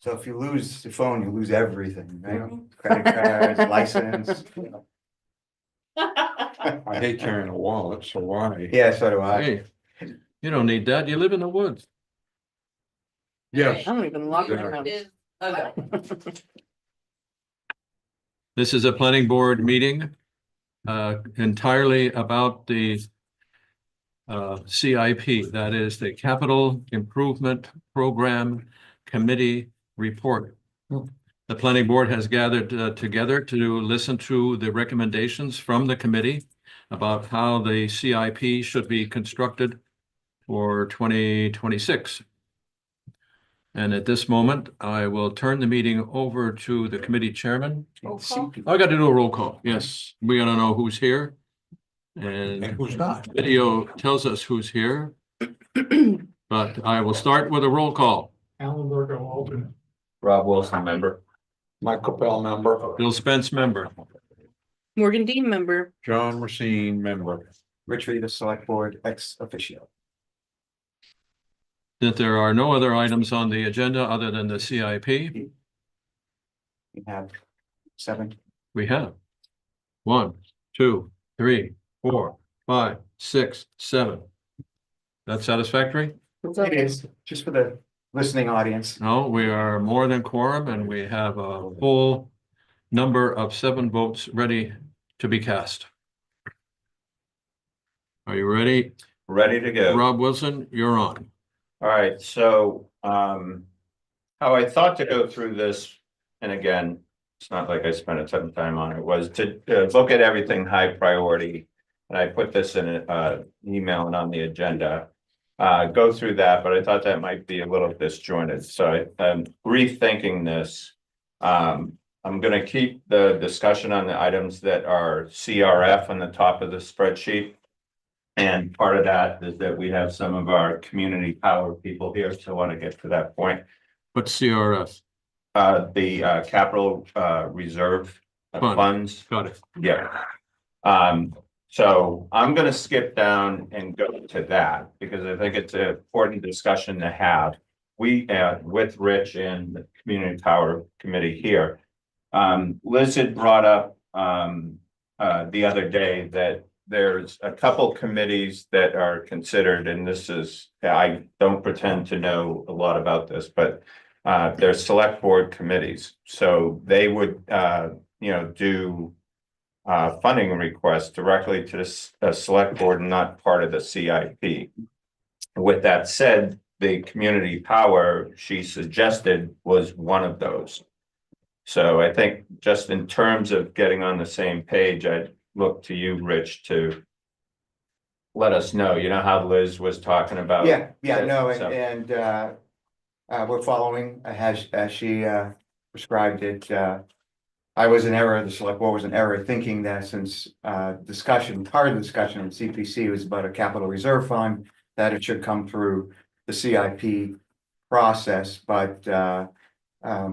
So if you lose your phone, you lose everything, right? Credit cards, license. I hate carrying a wallet, so why? Yeah, so do I. Hey, you don't need that. You live in the woods. Yes, I don't even lock my Yeah. house. This is a planning board meeting entirely about the CIP, that is the Capital Improvement Program Committee Report. The planning board has gathered together to listen to the recommendations from the committee about how the CIP should be constructed for 2026. And at this moment, I will turn the meeting over to the committee chairman. I got to do a roll call. Yes, we got to know who's here. and And who's not? video tells us who's here. But I will start with a roll call. Alan Berger, alternate. Rob Wilson, member. Mike Capel, member. Bill Spence, member. Morgan Dean member. John Racine, member. Rich Reed, the select board ex officio. That there are no other items on the agenda other than the CIP, We have 7. we have 1, 2, 3, 4, 5, 6, 7. That's satisfactory? It is, just for the listening audience. No, we are more than quorum and we have a full number of 7 votes ready to be cast. Are you ready? Ready to go. Rob Wilson, you're on. All right, so how I thought to go through this, and again, it's not like I spent a ton of time on it, was to look at everything high priority. And I put this in an email and on the agenda. Go through that, but I thought that might be a little disjointed. So I'm rethinking this. I'm going to keep the discussion on the items that are CRF on the top of the spreadsheet. And part of that is that we have some of our community power people here, so I want to get to that point. What's CRF? The capital reserve Fund. funds. Got it. Yeah. So I'm gonna skip down and go to that because I think it's an important discussion to have. We with Rich and the Community Power Committee here. Liz had brought up the other day that there's a couple committees that are considered, and this is, I don't pretend to know a lot about this, but they're select board committees. So they would do funding requests directly to the select board and not part of the CIP. With that said, the community power she suggested was one of those. So I think just in terms of getting on the same page, I'd look to you, Rich, to let us know, you know, how Liz was talking about. Yeah, no, So- and we're following as she prescribed it. I was in error, the select board was in error, thinking that since part of the discussion in CPC was about a capital reserve fund, that it should come through the CIP process, but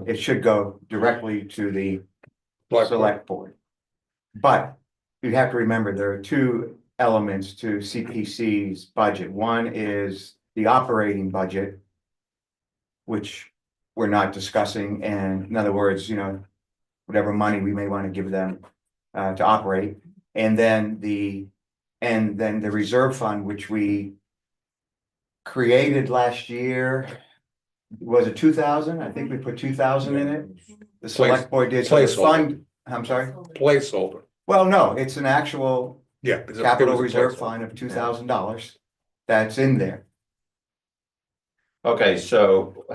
it should go directly to the select board. But you have to remember, there are 2 elements to CPC's budget. One is the operating budget, which we're not discussing, and in other words, whatever money we may want to give them to operate, and then the reserve fund, which we created last year. Was it 2,000? I think we put 2,000 in it. The select board did. So the fund, I'm sorry. Placeholder. Well, no, it's an actual Yeah. capital reserve fund of $2,000 that's in there. Okay, so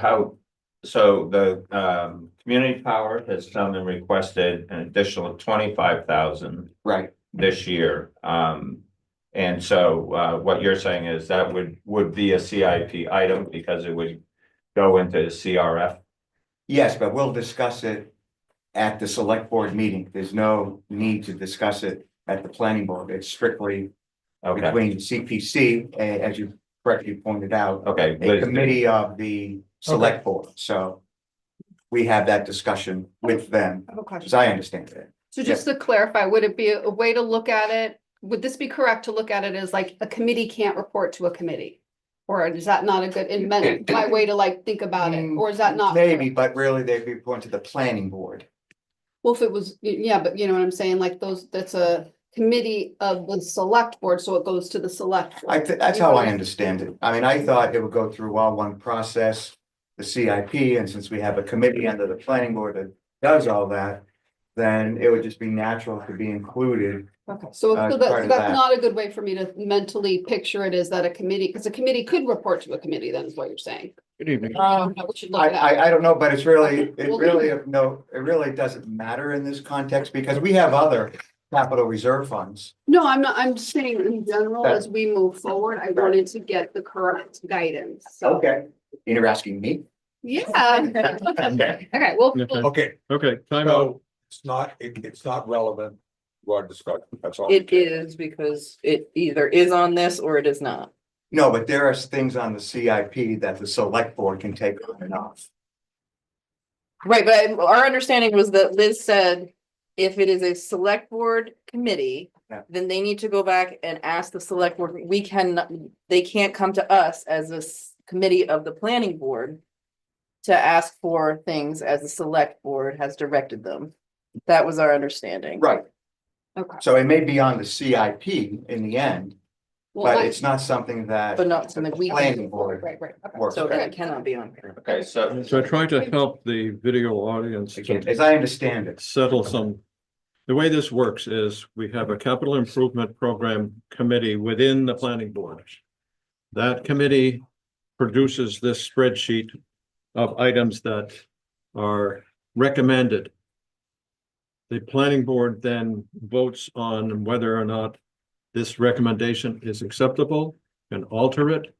the community power has come and requested an additional 25,000 Right. this year. And so what you're saying is that would be a CIP item because it would go into the CRF. Yes, but we'll discuss it at the select board meeting. There's no need to discuss it at the planning board. It's strictly Okay, between CPC, as you correctly pointed out, okay. a committee of the select board. So we have that discussion with them, I have a question. as I understand it. So just to clarify, would it be a way to look at it? Would this be correct to look at it as like a committee can't report to a committee? Or is that not a good, in my way to like think about it, or is that not? Maybe, but really they'd be going to the planning board. Well, if it was, yeah, but you know what I'm saying, like that's a committee of the select board, so it goes to the select. board. That's how I understand it. I mean, I thought it would go through all one process, the CIP, and since we have a committee under the planning board that does all that, then it would just be natural to be included. Okay, so As so part of that. that's not a good way for me to mentally picture it, is that a committee, because a committee could report to a committee, then is what you're saying. Good evening. We should look at that. I don't know, but it's really, Well, it really doesn't matter in this context because we have other capital reserve funds. No, I'm not, I'm saying in general, as we move forward, I wanted to get the correct guidance, so. Okay. You're asking me? Yeah. Okay. Okay, well, Okay. Okay, Okay, time out. so it's not relevant to our discussion, that's all. It is because it either is on this or it is not. No, but there are things on the CIP that the select board can take on and off. Right, but our understanding was that Liz said, if it is a select board committee, Yeah. then they need to go back and ask the select board, they can't come to us as a committee of the planning board to ask for things as the select board has directed them. That was our understanding. Right. okay. So it may be on the CIP in the end, Well, but I- it's not something that But not something we planning can, board Right, right, okay. works. so with. it cannot be on here. Okay, so So I try to help the video audience Again, to as I understand it. settle some. The way this works is we have a capital improvement program committee within the planning board. That committee produces this spreadsheet of items that are recommended. The planning board then votes on whether or not this recommendation is acceptable and alter it.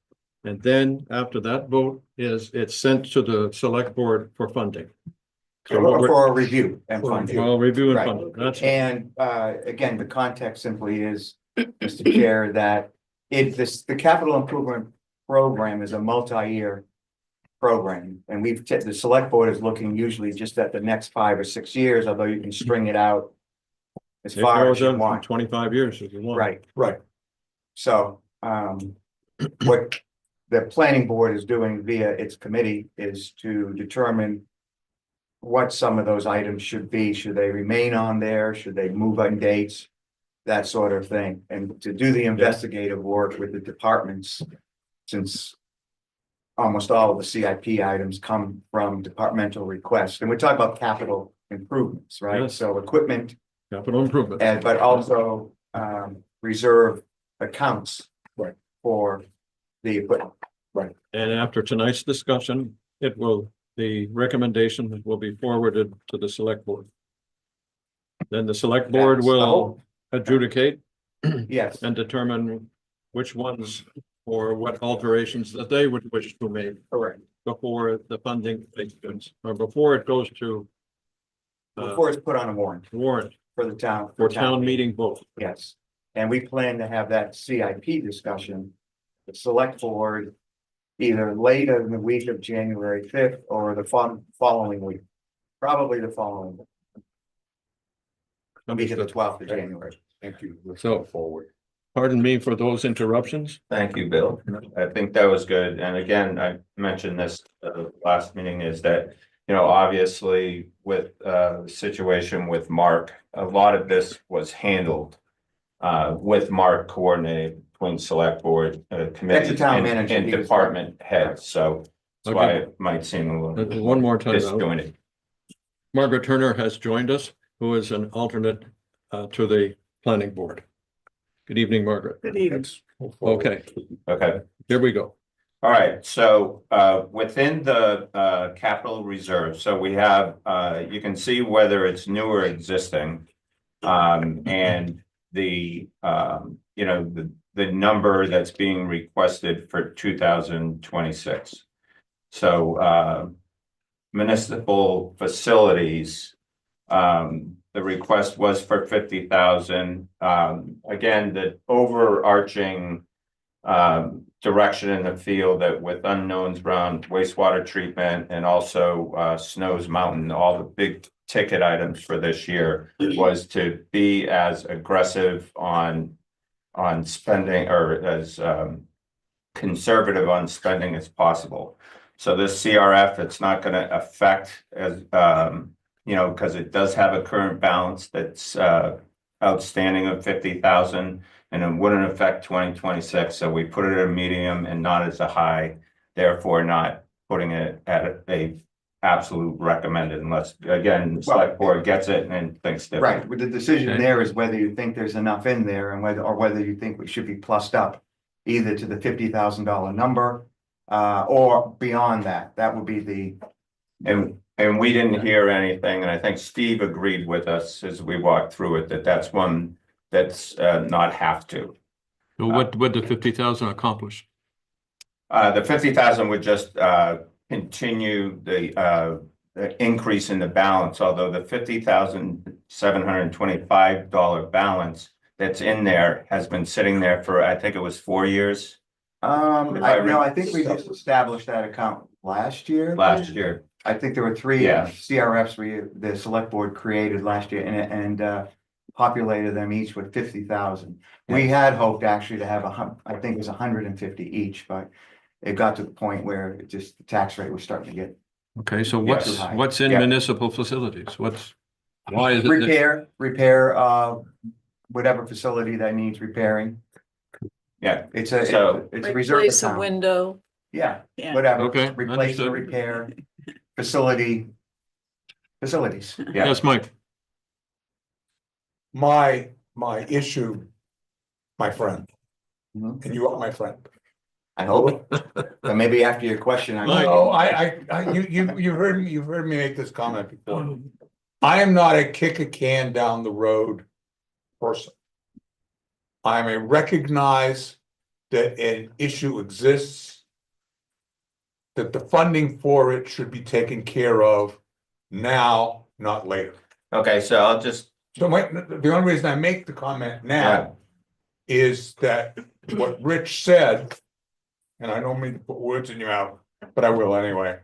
And then after that vote it's sent to the select board for funding. So what Or we're, for a review and funding. well, review and Right. funding, that's. And again, the context simply is, Mr. Chair, that the capital improvement program is a multi-year program. And the select board is looking usually just at the next 5 or 6 years, although you can string it out as It far as goes you on for want. 25 years if you want. Right. Right. So what the planning board is doing via its committee is to determine what some of those items should be. Should they remain on there? Should they move on dates? That sort of thing. And to do the investigative work with the departments, since almost all of the CIP items come from departmental requests. And we're talking about capital improvements, right? Yes. So equipment, Capital improvement. and but also reserve accounts. Right. For the equipment. And after tonight's discussion, the recommendation will be forwarded to the select board. Then the select board That's the will hope. adjudicate Yes, and determine which ones or what alterations that they would wish to make correct. before the funding takes place, or before it goes to Before it's put on a warrant warrant for the town. or town meeting vote. Yes, and we plan to have that CIP discussion, the select board. Either later in the week of January 5th or the following week, probably the following. Week of the 12th of January. Thank you. Let's So- go forward. Pardon me for those interruptions. thank you, Bill. I think that was good. And again, I mentioned this at the last meeting is that, you know, obviously with the situation with Mark, a lot of this was handled with Mark coordinated between select board, committee town and manager, and he was- department heads. So that's why it might seem a little One more time. disjointed. Margaret Turner has joined us, who is an alternate to the planning board. Good evening, Margaret. Good evening. Let's move forward. Okay, Okay. here we go. All right, so within the capital reserve, so we have, you can see whether it's new or existing. And the you know, the number that's being requested for 2026. So municipal facilities, the request was for 50,000. Again, the overarching direction in the field that with unknowns around wastewater treatment and also Snows Mountain, all the big ticket items for this year was to be as aggressive on spending or as conservative on spending as possible. So this CRF, it's not gonna affect as, you know, because it does have a current balance that's outstanding of 50,000, and it wouldn't affect 2026. So we put it at a medium and not as a high, therefore not putting it at a absolute recommended unless, again, the select board gets it and thinks different. Right, with the decision Okay. there is whether you think there's enough in there and whether you think we should be plussed up either to the $50,000 number or beyond that. That would be the, And we didn't hear anything, and I think Steve agreed with us as we walked through it, that that's one that's not have to. So what would the 50,000 accomplish? The 50,000 would just continue the increase in the balance, although the $50,725 balance that's in there has been sitting there for, I think it was 4 years I think we just established that account last year. last year. I think there were three Yeah. CRFs the select board created last year and populated them each with 50,000. We had hoped actually to have I think it was 150 each, but it got to the point where it just, the tax rate was starting to get Okay, so Yes. what's in Yeah. municipal facilities? Why is it? that- repair whatever facility that needs repairing. Yeah, It's So- a reserve Replace a account. window. Yeah, Yeah. whatever. Okay, Replace or understood. repair facilities. yeah. Yes, Mike. My issue, my friend, Mhm. and you are my friend. I hope. But maybe after your question, Mike. No, you heard me make this comment before. I am not a kick a can down the road person. I'm a recognize that an issue exists, that the funding for it should be taken care of now, not later. Okay, so I'll just, So the only reason I make the comment now is that what Rich said, and I don't mean to put words in your mouth, but I will anyway,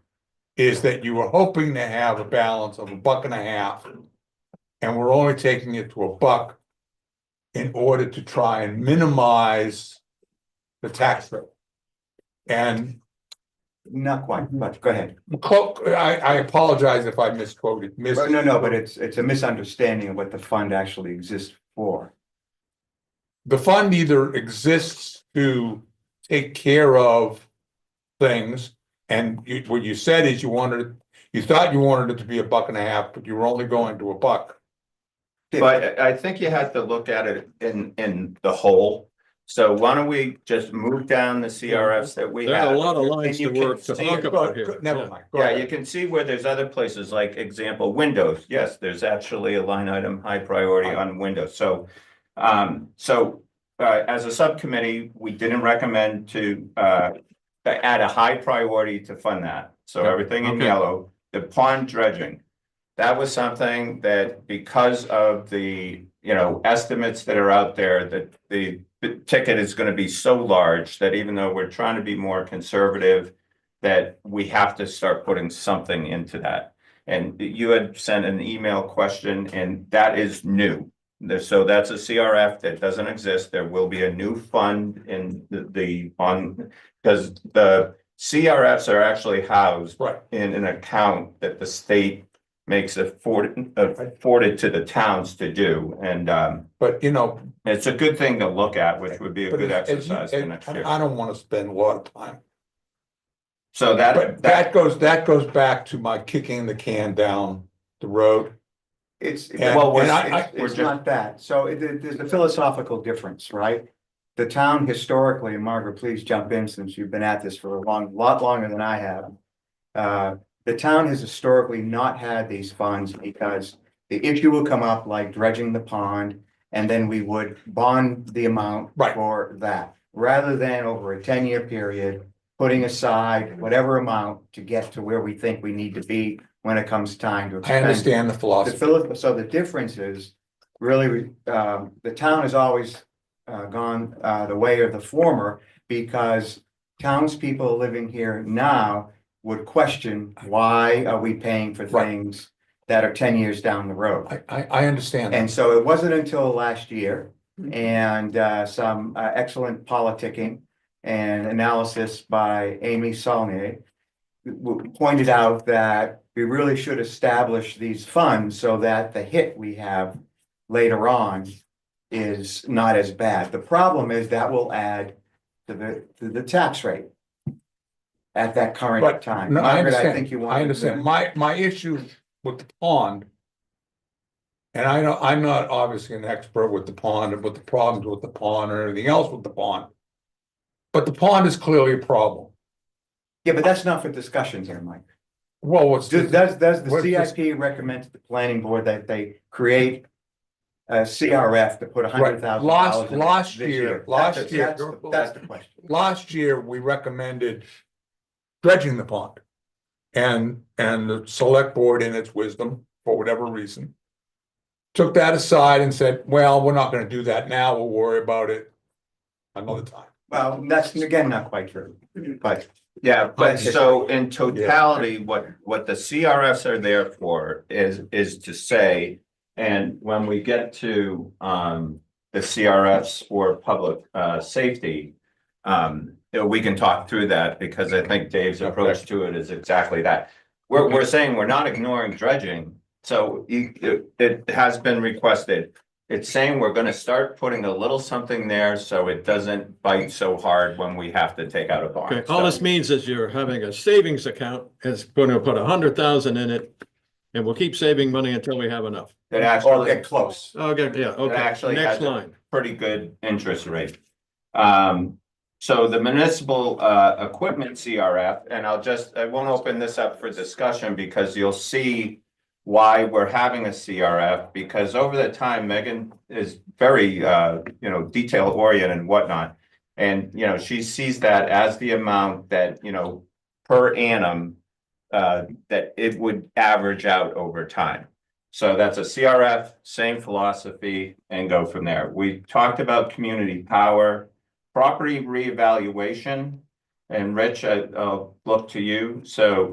is that you were hoping to have a balance of $1.50, and we're only taking it to $1 in order to try and minimize the tax rate. And Not quite, but go ahead. I apologize if I misquoted. No, but it's a misunderstanding of what the fund actually exists for. The fund either exists to take care of things, and what you said is you thought you wanted it to be $1.50, but you were only going to $1. but I think you have to look at it in the whole. So why don't we just move down the CRFs that we There's have? a lot of lines and you to can work to see talk it. about here. Never mind. Go Yeah, ahead. you can see where there's other places, like example, Windows. Yes, there's actually a line item, high priority on Windows. So, as a subcommittee, we didn't recommend to add a high priority to fund that. So Yeah, everything in okay. yellow, the pond dredging. That was something that because of the, estimates that are out there, that the ticket is going to be so large that even though we're trying to be more conservative, that we have to start putting something into that. And you had sent an email question, and that is new. So that's a CRF that doesn't exist. There will be a new fund in because the CRFs are actually housed Right. in an account that the state makes afforded to the towns to do. And But it's a good thing to look at, which would be a but good as you- exercise for next year. I don't want to spend a lot of time. So But that goes back to my kicking the can down the road. It's, And- well, and it's not that. So there's a philosophical difference, right? The town historically, and Margaret, please jump in since you've been at this for lot longer than I have. The town has historically not had these funds because the issue will come up like dredging the pond, and then we would bond the amount Right. for that, rather than over a 10-year period, putting aside whatever amount to get to where we think we need to be when it comes time to I expend. understand the philosophy. So the difference is really, the town has always gone the way of the former because townspeople living here now would question, why are we paying for Right. things that are 10 years down the road? I understand that. And so it wasn't until last year and some excellent politicking and analysis by Amy Saulnier pointed out that we really should establish these funds so that the hit we have later on is not as bad. The problem is that will add to the tax rate at that current But, time. no, I Margaret, I understand, think you I want. understand, my issue with the pond. And I know, I'm not obviously an expert with the pond and with the problems with the pond or anything else with the pond. But the pond is clearly a problem. Yeah, but that's not for discussion here, Mike. Well, what's, Does the what's this- CIP recommend to the planning board that they create a CRF to put $100,000? Last year, That's the question. last year, we recommended dredging the pond. And the select board in its wisdom, for whatever reason, took that aside and said, well, we're not gonna do that now, we'll worry about it another time. Well, that's again, not quite true, but Yeah, but Okay. so in totality, what the CRFs are there for is to say. And when we get to the CRFs for public safety. We can talk through that because I think Dave's approach to it is exactly that. We're saying we're not ignoring dredging, so it has been requested. It's saying we're gonna start putting a little something there so it doesn't bite so hard when we have to take out a bond. Okay, all this So- means is you're having a savings account, it's going to put 100,000 in it. And we'll keep saving money until we have enough. It or actually, get close. Okay, yeah, okay, actually next has a- line. pretty good interest rate. So the municipal equipment CRF, and I won't open this up for discussion because you'll see why we're having a CRF, because over the time Megan is very detail oriented and whatnot. And she sees that as the amount that per annum that it would average out over time. So that's a CRF, same philosophy, and go from there. We talked about community power, property reevaluation, and Rich, I'll look to you. So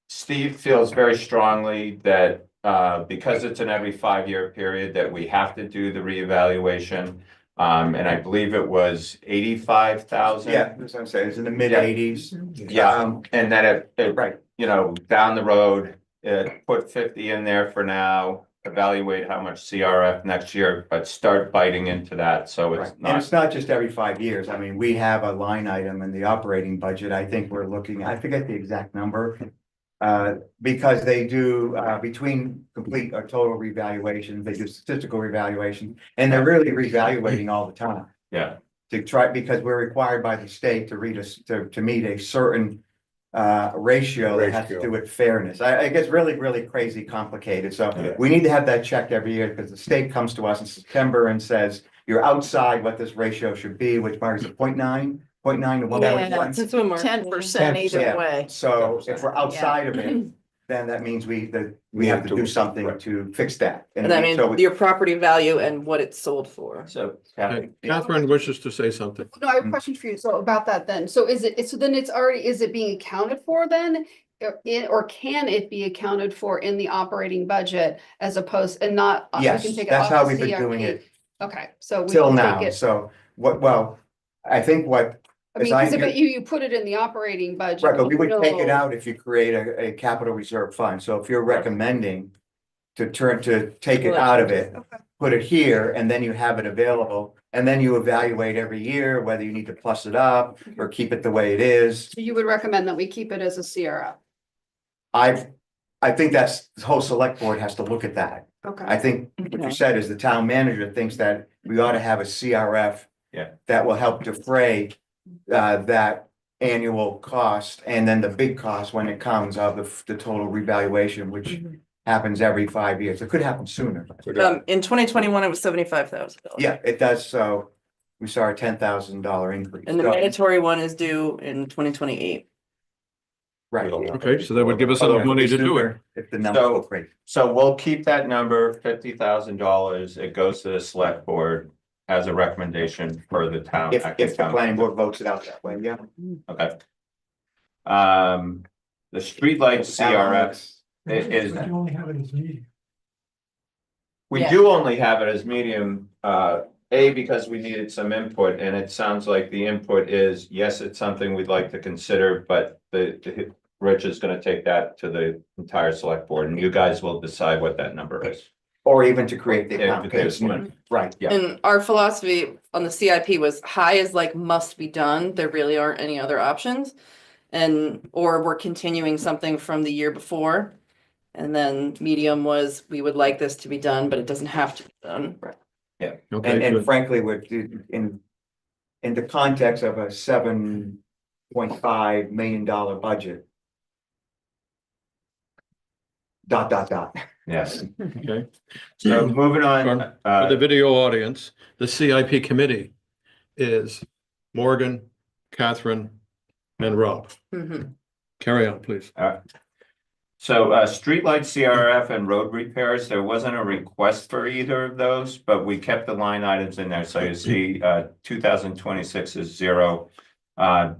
Steve feels very strongly that because it's an every 5-year period that we have to do the reevaluation. And I believe it was 85,000. Yeah, that's what I'm saying, it's in the mid-80s. Yeah, and then it Right. down the road, put 50 in there for now, evaluate how much CRF next year, but start biting into that, so Right, it's and not. it's not just every 5 years, I mean, we have a line item in the operating budget, I think we're looking, I forget the exact number. Because they do, between complete or total revaluations, they do statistical revaluation, and they're really reevaluating all the time. Yeah, To try, because we're required by the state to read us, to meet a certain ratio that has to Ratio. do with fairness. It gets really crazy complicated, so Yeah. we need to have that checked every year, because the state comes to us in September and says, you're outside what this ratio should be, which marks a 0.9 to 1.1. That's what Mark. 10% either Yeah. way. So if we're outside of it, then that means we have to do something Right. to fix that. And that so means your property value and what it's sold for. so. Okay, Catherine wishes to say something. No, I have a question for you. So about that then. So is it being accounted for then? Or can it be accounted for in the operating budget as opposed and not? we Yes, can take it that's off how the we've been doing CRP? it Okay, so. we till can take now. it- So well, I think what, I mean, as I because if hear- you put it in the operating budget. right, but we would take it no- out if you create a capital reserve fund. So if you're recommending to take it out of it, put it here, and then you have it available, and then you evaluate every year whether you need to plus it up or keep it the way it is. So you would recommend that we keep it as a CRF? I think that's, the whole select board has to look at that. I Okay, think what you Okay. said is the town manager thinks that we ought to have a CRF. Yeah. That will help defray that annual cost, and then the big cost when it comes of the total revaluation, which happens every 5 years. It could happen sooner. In 2021, it was $75,000. Yeah, it does, so we saw a $10,000 increase. And the So- mandatory one is due in 2028. Right. Okay, so that would give us enough money to do it. If the numbers go crazy. So we'll keep that number, $50,000. It goes to the select board as a recommendation for the town. If the planning board votes it out that way, yeah. Okay. The streetlight CRF is. But you only have it as medium. We Yeah. do only have it as medium, because we needed some input, and it sounds like the input is, yes, it's something we'd like to consider, but Rich is gonna take that to the entire select board, and you guys will decide what that number is. Or even to create the If account. there's one. Right, yeah. And our philosophy on the CIP was high is like must be done. There really aren't any other options. Or we're continuing something from the year before. And then medium was, we would like this to be done, but it doesn't have to be done. Okay, And good. frankly, in the context of a $7.5 million budget. Dot. Yes, Okay. so moving on, For the video audience, the CIP committee is Morgan, Catherine, and Rob. Mhm. Carry on, please. so streetlight CRF and road repairs, there wasn't a request for either of those, but we kept the line items in there, so you see 2026 is 0. To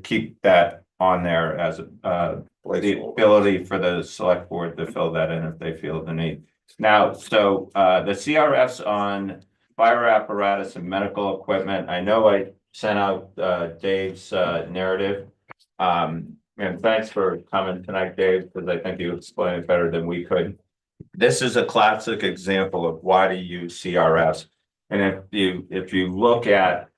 keep that on there as the ability for the select board to fill that in if they feel the need. Now, so the CRFs on fire apparatus and medical equipment, I know I sent out Dave's narrative. And thanks for coming tonight, Dave, because I think you explained it better than we could. This is a classic example of why to use CRFs. And if you look at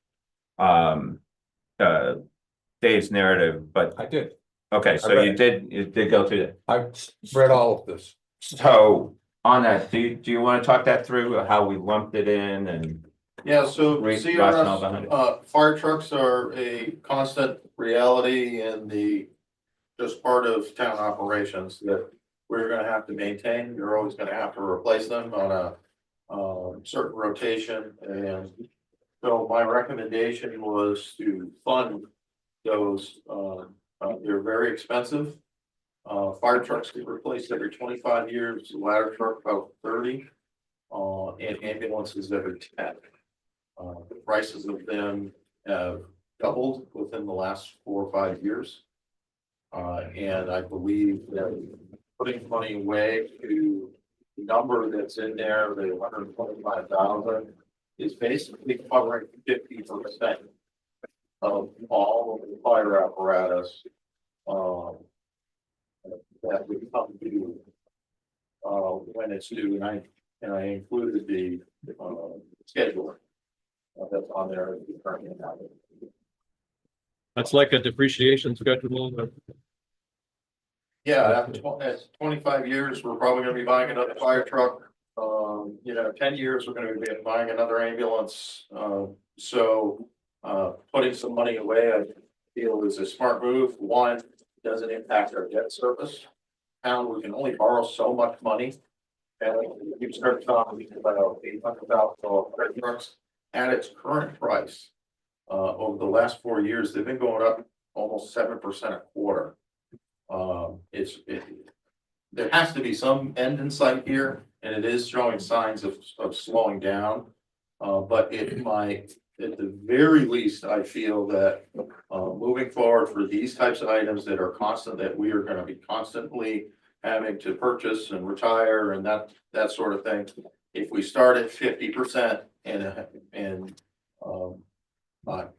Dave's narrative, but I did. okay, so you did go through it. I've read all of this. So on that, do you want to talk that through, how we lumped it in and Yeah, so rationale behind it? fire trucks are a constant reality in the, just part of town operations that we're gonna have to maintain. You're always gonna have to replace them on a certain rotation. And so my recommendation was to fund those, they're very expensive. Fire trucks get replaced every 25 years, ladder truck about 30, and ambulances every 10. The prices of them have doubled within the last 4 or 5 years. And I believe that putting money away to the number that's in there, the 125,000, is basically covering 50% of all of the fire apparatus that would come due when it's due, and I included the schedule that's on there currently. That's like a depreciation schedule. Yeah, that's 25 years, we're probably gonna be buying another fire truck. 10 years, we're gonna be buying another ambulance. So putting some money away, I feel is a smart move. One, doesn't impact our debt service. Town, we can only borrow so much money. And you start talking about $800,000 fire trucks at its current price. Over the last 4 years, they've been going up almost 7% a quarter. There has to be some end in sight here, and it is showing signs of slowing down. But it might, at the very least, I feel that moving forward for these types of items that are constant, that we are gonna be constantly having to purchase and retire and that sort of thing. If we start at 50%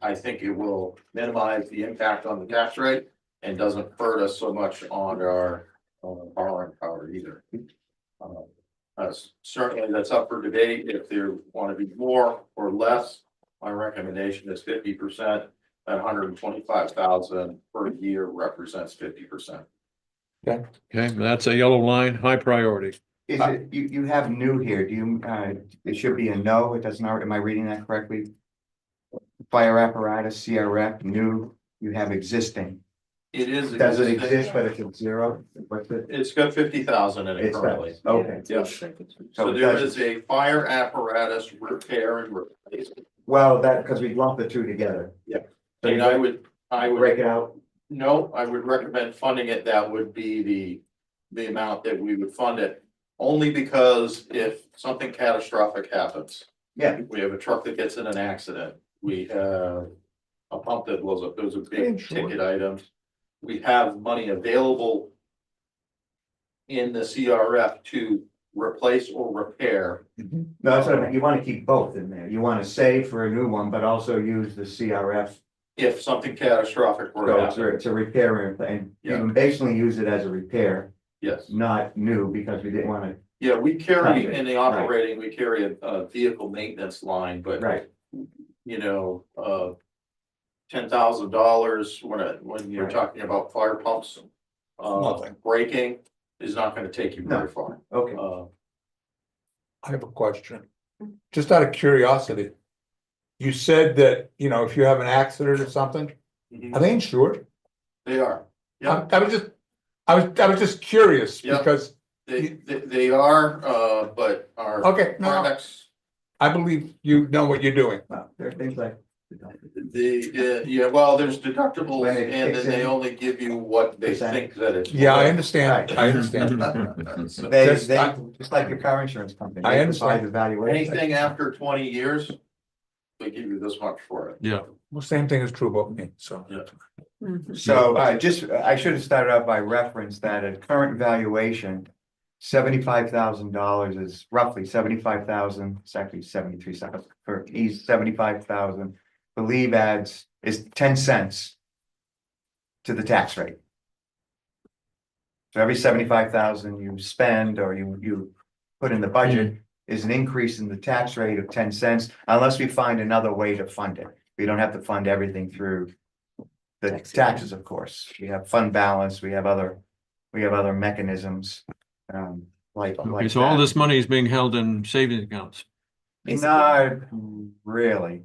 I think it will minimize the impact on the tax rate and doesn't hurt us so much on our borrowing power either. Certainly that's up for debate. If there want to be more or less, my recommendation is 50%. At 125,000 per year represents 50%. Okay, that's a yellow line, high priority. Is it, you have new here, do you, it should be a no, it doesn't, am I reading that correctly? Fire apparatus, CRF, new, you have existing. It is. Does it existing. exist, but it's at 0? What's it? It's got 50,000 in it It's currently. that, okay. Yeah. So it there does- is a fire apparatus repair and replace. Well, that, because we lumped the two together. Yeah. So And you I would, break it out, no, I would recommend funding it. That would be the amount that we would fund it. Only because if something catastrophic happens. Yeah. We have a truck that gets in an accident. We have a pump that blows up. Those are big ticket items. We have money available in the CRF to replace or repair. No, that's what I mean, you wanna keep both in there, you wanna save for a new one, but also use the CRF. If something catastrophic were So to it's happen, it's a repair and you Yeah. can basically use it as a repair, yes. not new, because we didn't wanna. Yeah, we carry Right, in the operating, we carry a vehicle maintenance line, but Right, you know, $10,000 when you're Right. talking about fire pumps. Nothing. Braking is not gonna take you very No. far. okay. I have a question. Just out of curiosity. You said that, you know, if you have an accident or something, Mhm. are they insured? They are, yeah, I was just curious Yeah. because, they are, but our okay, no, products, I believe you know what you're doing. Well, there are things like. yeah, well, there's deductibles When it and kicks then they in. only give you what they Percent. think that it's. Yeah, I worth. understand, I understand. They, Just- just like your car insurance company. I they understand. provide the valuation. Anything after 20 years, they give you this much for it. Yeah, Well, same thing is true about me, so. So, I should have started out by reference that at current valuation. $75,000 is roughly 75,000, it's actually 73,000, for ease 75,000. Believe is 10 cents. To the tax rate. So every 75,000 you spend or you put in the budget is an increase in the tax rate of 10 cents, unless we find another way to fund it. We don't have to fund everything through. The taxes, of course, we have fund balance, we have other mechanisms, like. okay, so all this money is being held in savings accounts. Not really.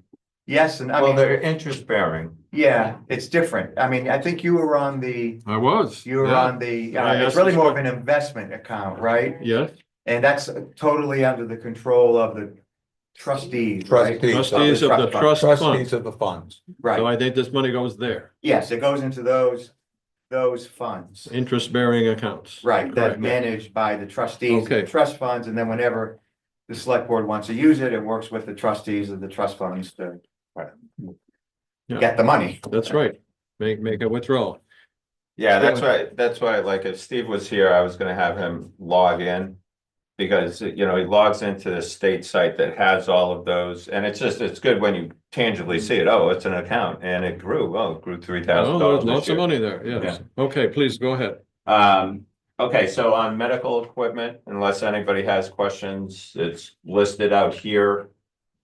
Yes, and I Well, mean, they're interest bearing. yeah, it's different. I mean, I think you were on the, I was. you were yeah. on the, I it's asked really this more of an investment account, right? Yes, And that's totally under the control of the trustees, right? Trustees. trustees of the trust fund. Trustees of the funds. So Right, I think this money goes there, yes, it goes into those funds, interest bearing accounts. right, that's Correct. managed by the trustees of the Okay. trust funds, and then whenever the select board wants to use it, it works with the trustees of the trust funds to Yeah. get the money. That's right. Make a withdrawal. Yeah, that's why, like, if Steve was here, I was gonna have him log in. Because, you know, he logs into the state site that has all of those, and it's good when you tangibly see it, oh, it's an account, and it grew, well, it grew $3,000 Oh, this lots of year. money there, yes. Okay, please go ahead. Okay, so on medical equipment, unless anybody has questions, it's listed out here.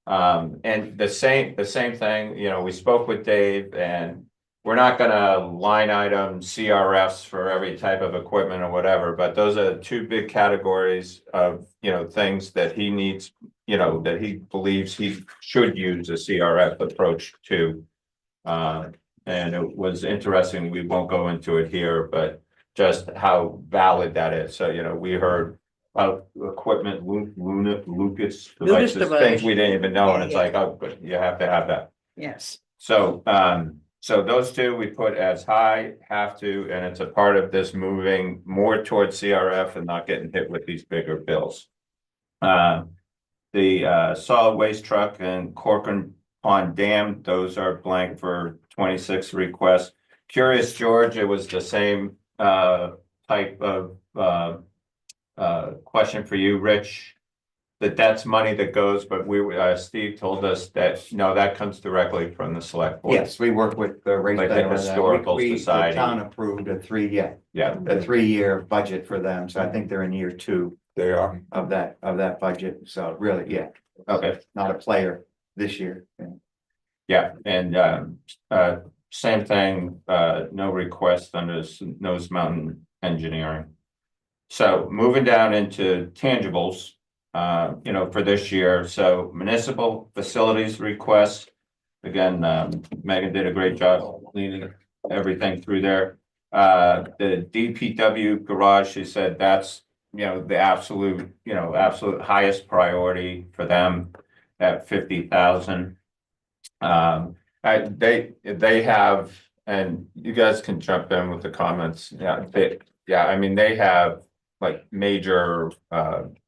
And the same thing, you know, we spoke with Dave and we're not gonna line item CRFs for every type of equipment or whatever, but those are two big categories of, you know, things that he needs, you know, that he believes he should use a CRF approach to. And it was interesting, we won't go into it here, but just how valid that is. So, you know, we heard about equipment, Lucas devices, device. things we didn't even know, and it's Yeah. like, oh, but you have to have that. Yes. So, so those two we put as high, have to, and it's a part of this moving more towards CRF and not getting hit with these bigger bills. The solid waste truck and Corcoran Pond Dam, those are blank for 26 requests. Curious George, it was the same type of question for you, Rich. That's money that goes, but Steve told us that, no, that comes directly from the select board. Yes, we work with the rate. Like the center on that. Historical The Society. town approved a 3-year budget for them, so I think they're in year 2 They are. of that budget, so really, yeah. Okay. Not a player this year. Yeah, and same thing, no request under Nose Mountain Engineering. So moving down into tangibles, you know, for this year, so municipal facilities requests. Again, Megan did a great job leading everything through there. The DPW garage, she said that's, you know, the absolute highest priority for them at 50,000. They have, and you guys can jump in with the comments. Yeah, I mean, they have like major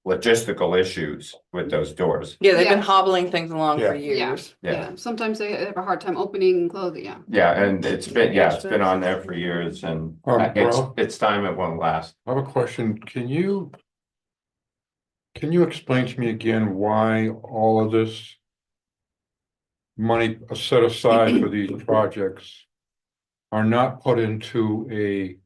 logistical issues with those doors. Yeah, they've been Yeah. hobbling things along for Yeah. years. Yeah, sometimes they have a hard time opening and closing, yeah. Yeah, and it's been on there for years, and Well- it's time it won't last. I have a question. Can you Can you explain to me again why all of this money set aside for these projects are not put into a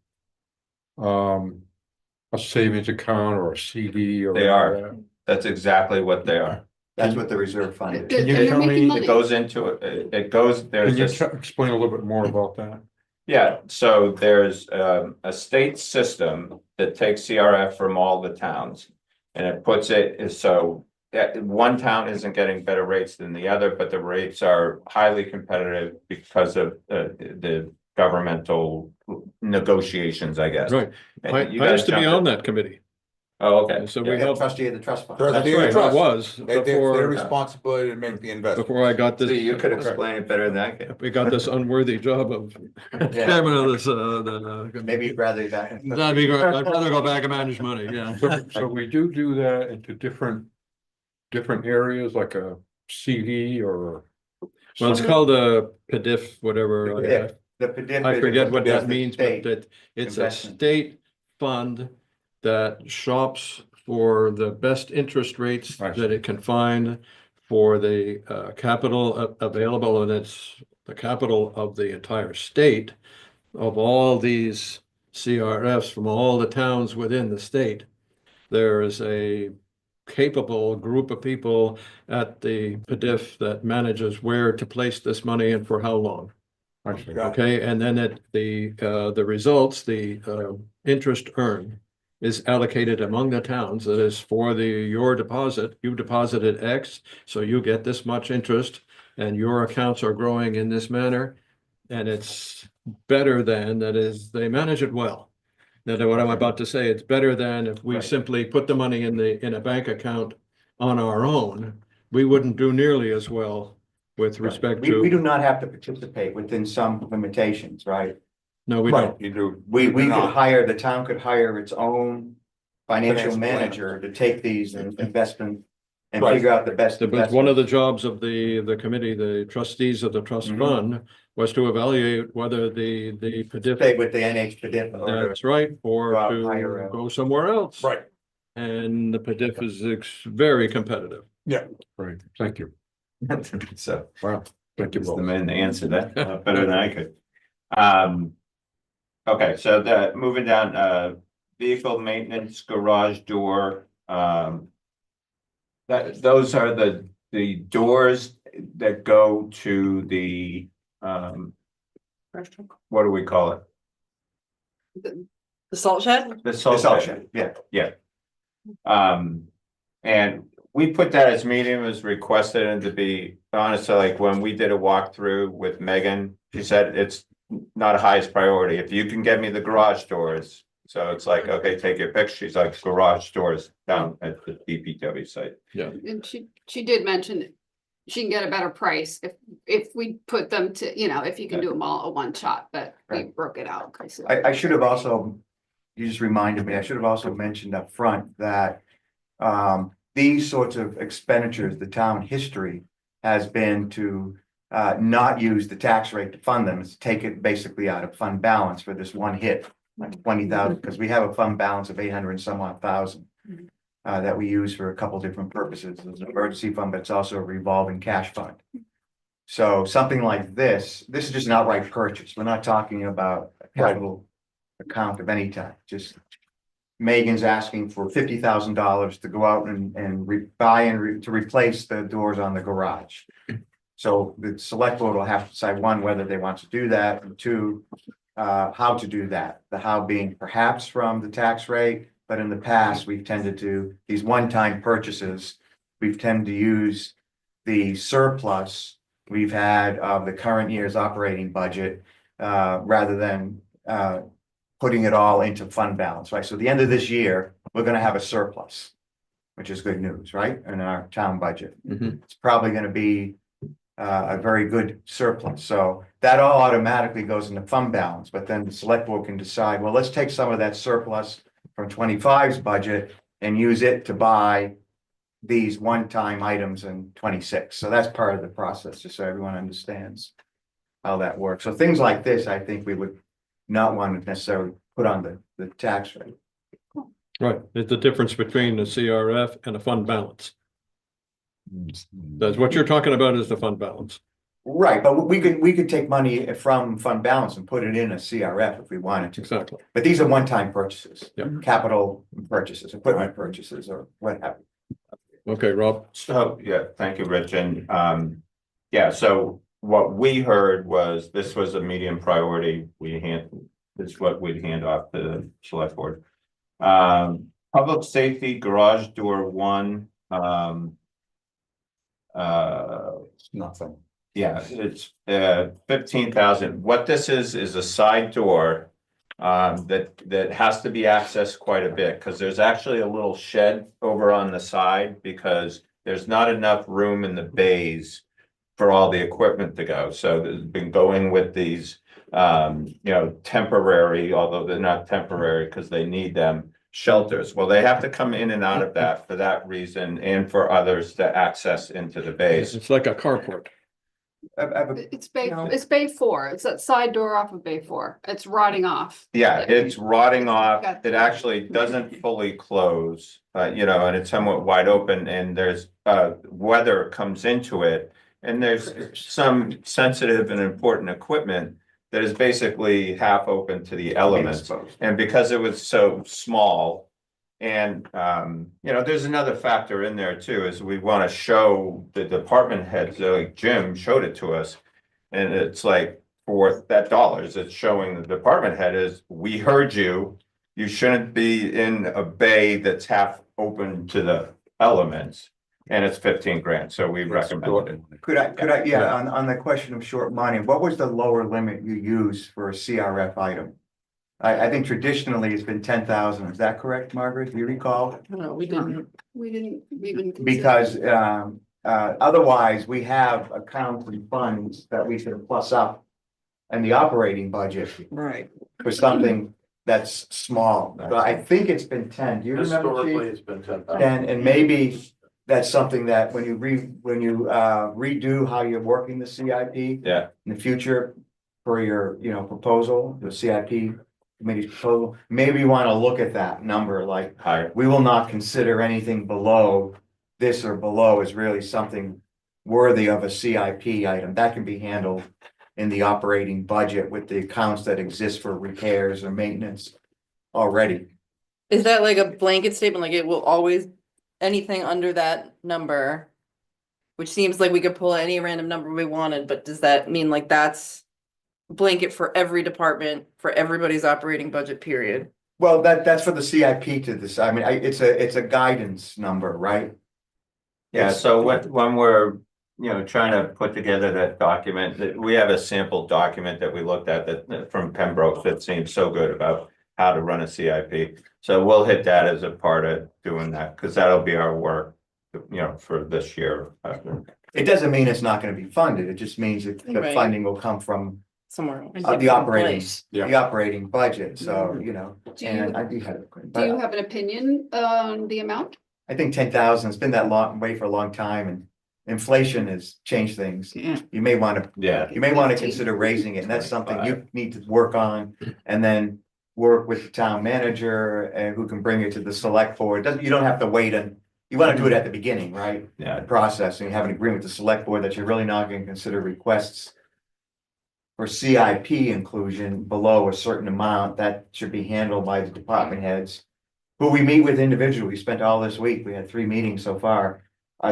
savings account or a CD or? They are. any of that? That's exactly what they are. That's what the reserve fund is. Can you They're tell making me- money. It goes into, it goes, there's Can you this. explain a little bit more about that? Yeah, so there's a state system that takes CRF from all the towns. And it puts it, so that one town isn't getting better rates than the other, but the rates are highly competitive because of the governmental negotiations, I guess. Right. And I you guys used to be jumped on in. that committee. Oh, okay. So Yeah. we Yeah, helped, trustee of the trust fund. Trustee that's of the right, I trust. was Their before, responsibility to make the investment. before I got See, you this, could explain it better than I could. we got this unworthy job of chairman of this, Maybe you'd rather that. I'd rather go back and manage money, yeah. So we do that into different areas, like a CD or? Well, it's some- called a PDIF, whatever. PDIF. The PDIF I is forget what that the means, state. but that it's a investment. state fund that shops for the best interest rates I see. that it can find for the capital available, and it's the capital of the entire state of all these CRFs from all the towns within the state. There is a capable group of people at the PDIF that manages where to place this money and for how long. I see. Okay, and then the results, the interest earned is allocated among the towns. That is for your deposit. You deposited X, so you get this much interest, and your accounts are growing in this manner. And it's better than, that is, they manage it well. Now, what I'm about to say, it's better than if we Right. simply put the money in a bank account on our own. We wouldn't do nearly as well with respect We to. do not have to participate within some limitations, right? No, we Right, don't. you do. We You're could not. hire, the town could hire its own financial Financial planner. manager to take these and investment and Right. figure out the best. But one of the investments. jobs of the committee, the trustees of the trust Mhm. fund, was to evaluate whether the PDIF, Stay with the NH PDIF or that's right, or Go out and hire to a- go somewhere else. Right, And the PDIF is very competitive. right, thank you. So. Wow, thank you It's the both. man to answer that better than I could. Okay, so moving down, vehicle maintenance, garage door, those are the doors that go to the, what do we call it? The salt shed? The the salt salt shed. shed, yeah. And we put that as medium as requested, and to be honest, like when we did a walkthrough with Megan, she said it's not a highest priority. If you can get me the garage doors. So it's like, okay, take your pick. She's like garage doors down at the DPW site. And she did mention she can get a better price if we put them to, if you can do them all at one shot, but we Right. broke it out. I should have also, you just reminded me, I should have also mentioned up front that these sorts of expenditures, the town history has been to not use the tax rate to fund them, it's take it basically out of fund balance for this one hit, like 20,000, because we have a fund balance of 800 and some odd thousand that we use for a couple different purposes. There's an emergency fund, but it's also a revolving cash fund. So something like this is just an outright purchase. We're not talking about a capital account of any type, just Megan's asking for $50,000 to go out and buy and to replace the doors on the garage. So the select board will have to decide, one, whether they want to do that, and two, how to do that. The how being perhaps from the tax rate, but in the past, we've tended to, these one-time purchases, we've tended to use the surplus we've had of the current year's operating budget, rather than putting it all into fund balance, right? So at the end of this year, we're gonna have a surplus, which is good news, right? In our town budget. Mhm. It's probably gonna be a very good surplus. So that all automatically goes into fund balance, but then the select board can decide, well, let's take some of that surplus from 25's budget and use it to buy these one-time items in 26. So that's part of the process, just so everyone understands how that works. So things like this, I think we would not want to necessarily put on the tax rate. Right, it's the difference between the CRF and a fund balance. That's what you're talking about is the fund balance. Right, but we could take money from fund balance and put it in a CRF if we wanted to. Exactly. But these are one-time purchases. Yep. Capital purchases, equipment purchases, or what have you. Okay, Rob. So, yeah, thank you, Rich, and, yeah, so what we heard was this was a medium priority, this is what we'd hand off to the select board. Public safety garage door one, Nothing. yeah, it's 15,000. What this is a side door that has to be accessed quite a bit because there's actually a little shed over on the side because there's not enough room in the bays for all the equipment to go. So there's been going with these temporary, although they're not temporary because they need them, shelters. Well, they have to come in and out of that for that reason and for others to access into the bays. It's like a carport. It's bay, No. it's bay 4. It's that side door off of bay 4. It's rotting off. Yeah, it's rotting off. Got It actually doesn't fully close, and it's somewhat wide open and there's weather comes into it. And there's some sensitive and important equipment that is basically half open to the elements. And because it was so small. And there's another factor in there too, is we want to show the department heads, like Jim showed it to us. And it's like for that dollars, it's showing the department head is, we heard you. You shouldn't be in a bay that's half open to the elements. And it's 15 grand, so we recommend it. Could I, yeah, on the question of short money, what was the lower limit you used for a CRF item? I think traditionally it's been 10,000. Is that correct, Margaret? Do you recall? No, we didn't. We didn't even. consider- Because otherwise, we have accounts and funds that we can plus up in the operating budget Right. for something that's small. But I think it's been 10. Do you remember, Historically, Chief? it's been 10,000. And maybe that's something that when you redo how you're working the CIP. Yeah. In the future for your, proposal, the CIP committee's proposal, maybe you want to look at that number, like, Higher. we will not consider anything below this or below is really something worthy of a CIP item. That can be handled in the operating budget with the accounts that exist for repairs or maintenance already. Is that like a blanket statement, like it will always, anything under that number? Which seems like we could pull any random number we wanted, but does that mean like that's blanket for every department, for everybody's operating budget period? Well, that's for the CIP to decide. I mean, it's a guidance number, right? Yeah, so when we're, trying to put together that document, that we have a sample document that we looked at that from Pembroke that seems so good about how to run a CIP. So we'll hit that as a part of doing that, because that'll be our work, for this year. It doesn't mean it's not gonna be funded. It just means that the Right. funding will come from Somewhere else. the operating, Yeah. the operating budget. So, Do you, and I do have. do you have an opinion on the amount? I think 10,000, it's been that long way for a long time and inflation has changed things. Yeah. You may want to, Yeah, you may want to consider raising it, and that's something you need to work on. And then work with the town manager and who can bring it to the select board. You don't have to wait and, you want to do it at the beginning, right? yeah. The process, and you have an agreement with the select board that you're really not going to consider requests for CIP inclusion below a certain amount. That should be handled by the department heads, who we meet with individually. We spent all this week, we had 3 meetings so far,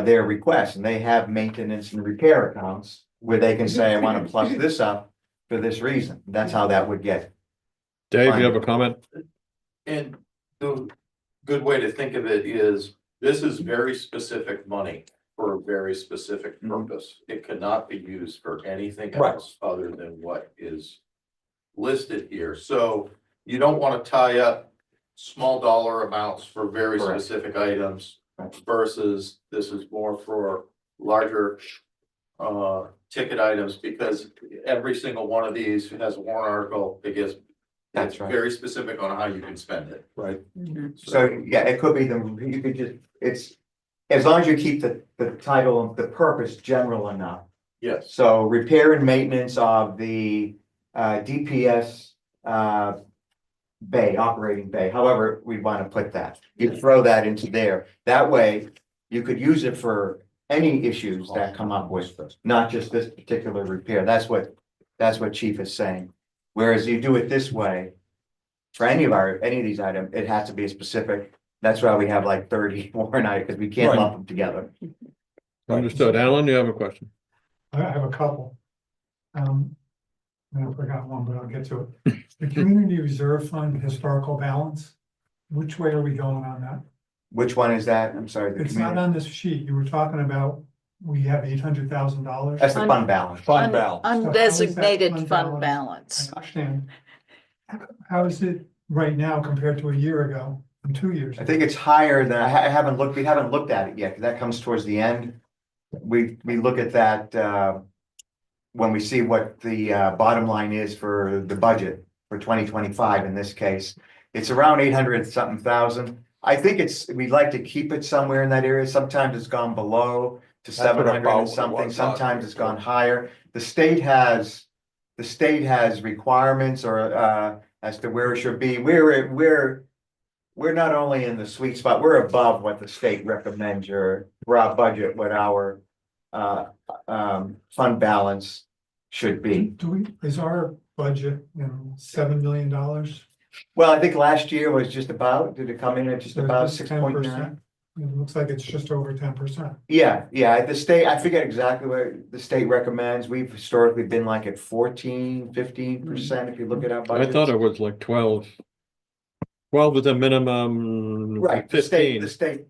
their requests, and they have maintenance and repair accounts where they can say, I want to plus this up for this reason. That's how that would get. Dave, you have a comment? And the good way to think of it is, this is very specific money for a very specific purpose. It cannot be used for anything Right. else other than what is listed here. So you don't want to tie up small dollar amounts for very Correct. specific items Right. versus this is more for larger ticket items, because every single one of these has a warrant article that gets. That's It's right. very specific on how you can spend it. Right. So, yeah, it could be you could just, it's, as long as you keep the title of the purpose general enough. Yes, So repair and maintenance of the DPS bay, operating bay, however we want to put that. You throw that into there. That way, you could use it for any issues that come up with, not just this particular repair. That's what Chief is saying. Whereas you do it this way, for any of these items, it has to be a specific. That's why we have like 30 warrant items, because we can't Right. lump them together. Understood. Alan, you have a question? I have a couple. I forgot one, but I'll get to it. The Community Reserve Fund Historical Balance, which way are we going on that? Which one is that? I'm sorry. the It's not community- on this sheet. You were talking about, we have $800,000. That's the fund balance. Fund balance. Undesignated fund fund I balance. understand. How is it right now compared to a year ago and 2 years? I think it's higher than, I haven't looked, we haven't looked at it yet, because that comes towards the end. We look at that, when we see what the, bottom line is for the budget for 2025 in this case. It's around 800 something thousand. I think we'd like to keep it somewhere in that area. Sometimes it's gone below to That's what 700 about and it something, was last sometimes year. it's gone higher. The state has requirements or, as to where it should be. We're not only in the sweet spot, we're above what the state recommends for our budget, what our fund balance should be. Is our budget, $7 million? Well, I think last year was just about, did it come in at just about 6.9? 10%. It looks like it's just over 10%. Yeah, the state, I forget exactly what the state recommends. We've historically been like at 14-15% if you look at our I budget. thought it was like 12. 12 is a minimum. Right, the 15. state,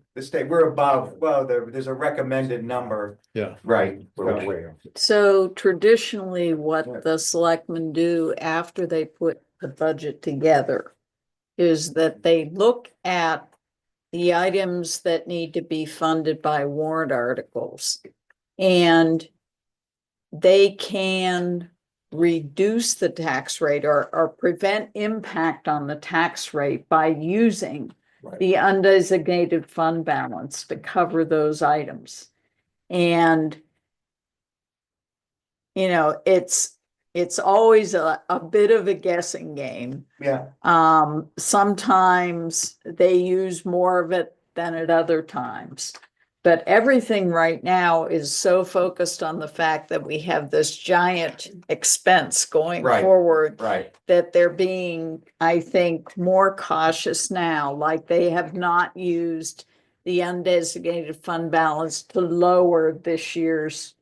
we're above, well, there's a recommended number. Yeah. Right. So traditionally, what the selectmen do after they put the budget together is that they look at the items that need to be funded by warrant articles. And they can reduce the tax rate or prevent impact on the tax rate by using Right. the undesignated fund balance to cover those items. And it's always a bit of a guessing game. Yeah, Sometimes they use more of it than at other times. But everything right now is so focused on the fact that we have this giant expense going Right. forward right, that they're being, I think, more cautious now, like they have not used the undesignated fund balance to lower this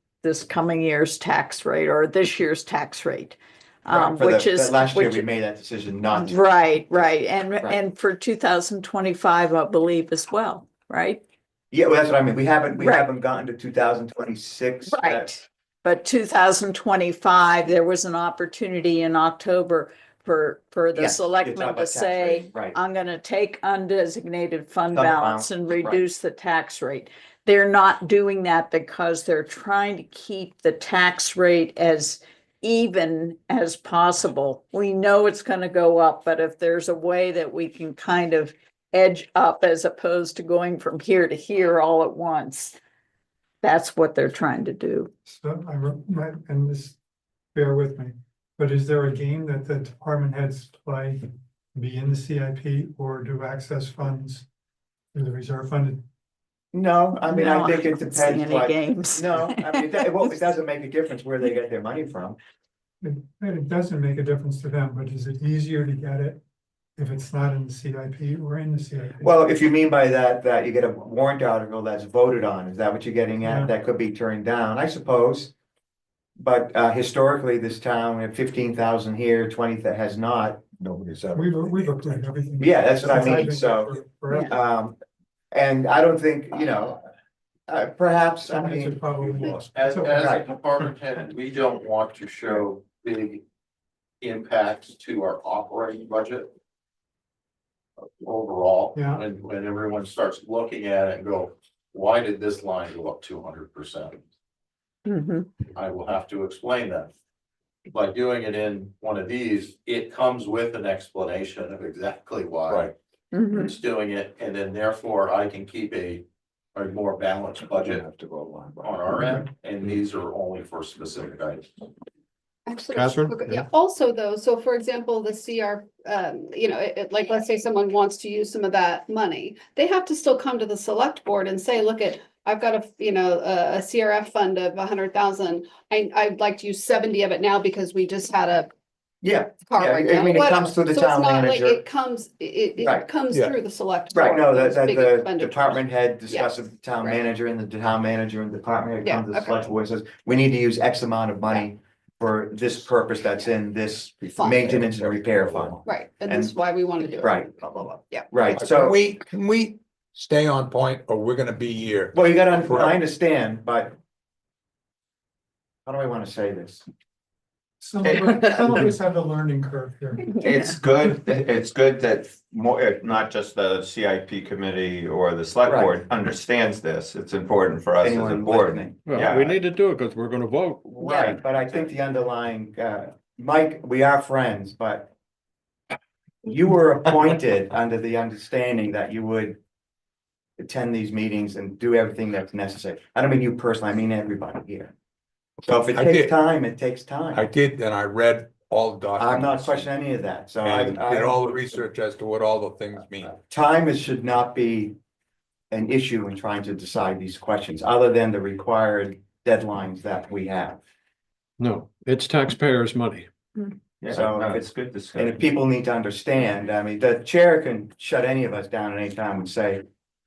coming year's tax rate or this year's tax rate. right. For Which the is. last year, which- we made that decision not to. Right, Right. and for 2025, I believe as well, right? Yeah, well, that's what I mean. We haven't Right. gotten to 2026. Right. But 2025, there was an opportunity in October for the Yes, you're selectmen talking to about tax say, rate, right. I'm gonna take undesignated fund Fund balance balance, and right. reduce the tax rate. They're not doing that because they're trying to keep the tax rate as even as possible. We know it's gonna go up, but if there's a way that we can kind of edge up as opposed to going from here to here all at once, that's what they're trying to do. So and this, bear with me, but is there a game that the department heads play, be in the CIP or do access funds through the reserve fund? No, I mean, I No, think it don't see depends any what, games. no, I mean, it doesn't make a difference where they get their money from. It doesn't make a difference to them, but is it easier to get it if it's not in the CIP or in the CIP? Well, if you mean by that you get a warrant article that's voted on, is that what you're getting Yeah. at? That could be turned down, I suppose. But historically, this town, we have 15,000 here, 20 that has not. Nobody's ever. We've approved everything. Yeah, that's what I Since I've mean, been so, here forever. And I don't think, perhaps, I Some answers mean, probably lost. As So- a department head, we don't want to show big impacts to our operating budget. Overall, Yeah. when everyone starts looking at it and go, why did this line go up 200%? Mhm. I will have to explain that. By doing it in one of these, it comes with an explanation of exactly why. Right. Mhm. It's doing it, and then therefore I can keep a more balanced budget Have to go line by on our end, and these are only for specific items. Actually, Catherine? okay, Yeah. yeah, also though, so for example, the CR, like, let's say someone wants to use some of that money. They have to still come to the select board and say, look I've got a CRF fund of 100,000. I'd like to use 70 of it now because we just had a Yeah, car yeah, I breakdown. mean, it whatever. comes through the So it's town not like manager. it comes, it Right. comes Yeah. through the select. Right, board, no, those big the expenditures. department head discusses with the town Right. manager and the town manager and the department head Yeah, comes to the okay. select board and says, we need to use X amount of money for this purpose that's in this Fund. maintenance and repair fund. Right, and And- that's why we want to do it. Right. Blah, blah, blah. Yeah. Right, Can so, we stay on point or we're gonna be here? well, you gotta, I understand, but how do I wanna say this? Some of us have a learning curve here. It's good that more, if not just the CIP committee or the select Right. board understands this. It's important for us as a Anyone board. listening. Well, Yeah. we need to do it because we're gonna vote. Right, but I think the underlying, Mike, we are friends, but you were appointed under the understanding that you would attend these meetings and do everything that's necessary. I don't mean you personally, I mean everybody here. So if it I takes did. time, it takes I time. did, and I read all the documents. I'm not questioning any of that, so And I did all the research as to what all the things mean. time should not be an issue in trying to decide these questions, other than the required deadlines that we have. No, it's taxpayers' money. Yeah, So no, if it's good And discussion. if people need to understand, I mean, the chair can shut any of us down at any time and say,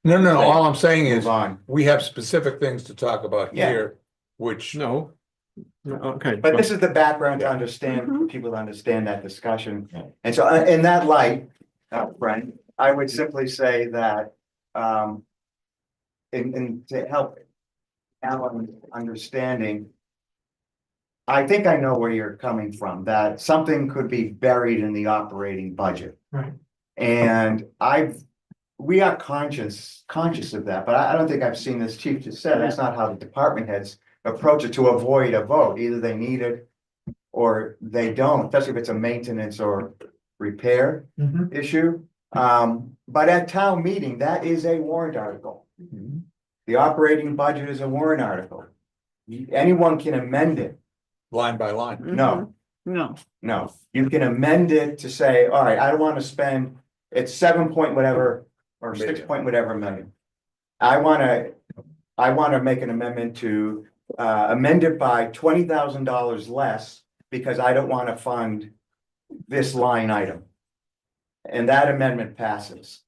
No, all I'm saying is, move on. we have specific things to talk about Yeah. here, which. No. Okay. But this is the background to understand, for people to understand that discussion. And so in that light, Brent, I would simply say that, and to help Alan understanding, I think I know where you're coming from, that something could be buried in the operating budget. Right. And we are conscious of that, but I don't think I've seen this chief just said, that's not how the department heads approach it to avoid a vote. Either they need it or they don't, especially if it's a maintenance or repair Mhm. issue. But at town meeting, that is a warrant article. The operating budget is a warrant article. Anyone can amend it. Line by line. No, No, no, you can amend it to say, all right, I don't want to spend, it's 7 point whatever, or 6 point whatever million. I wanna make an amendment to amend it by $20,000 less, because I don't want to fund this line item. And that amendment passes.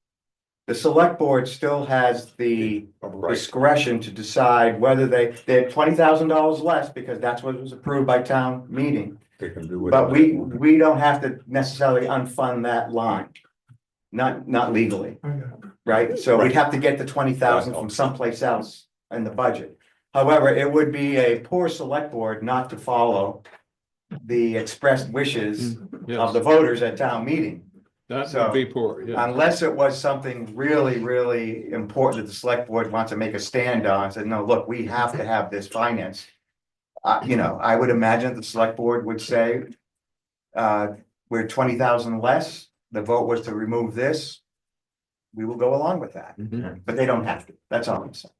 The select board still has the Right, discretion to decide whether they had $20,000 less, because that's what was approved by town meeting. they can do it. But we don't have to necessarily unfund that line. Not legally, Okay. right? So we'd have to get the 20,000 from someplace else in the budget. However, it would be a poor select board not to follow the expressed wishes of Yes, the voters at town meeting. that would be poor, yeah. Unless it was something really, really important that the select board wants to make a stand on, said, no, look, we have to have this finance. I would imagine the select board would say, we're 20,000 less, the vote was to remove this. We will go along with that, Mhm. but they don't have to, that's all I'm saying.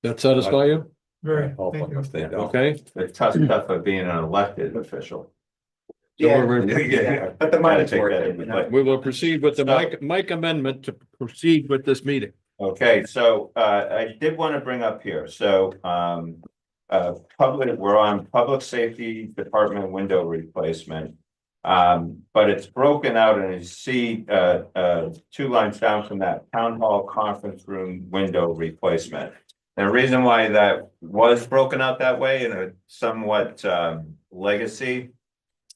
That satisfy you? Very, I'll thank you. if they don't. Okay, The tough stuff of being an elected official. So Yeah, we're- yeah, but the money's Gotta take worth that it, into you know? play. we will proceed with the Mike amendment to proceed with this meeting. Okay, so I did want to bring up here, so we're on public safety department window replacement. But it's broken out and you see 2 lines down from that town hall conference room window replacement. And the reason why that was broken out that way in a somewhat legacy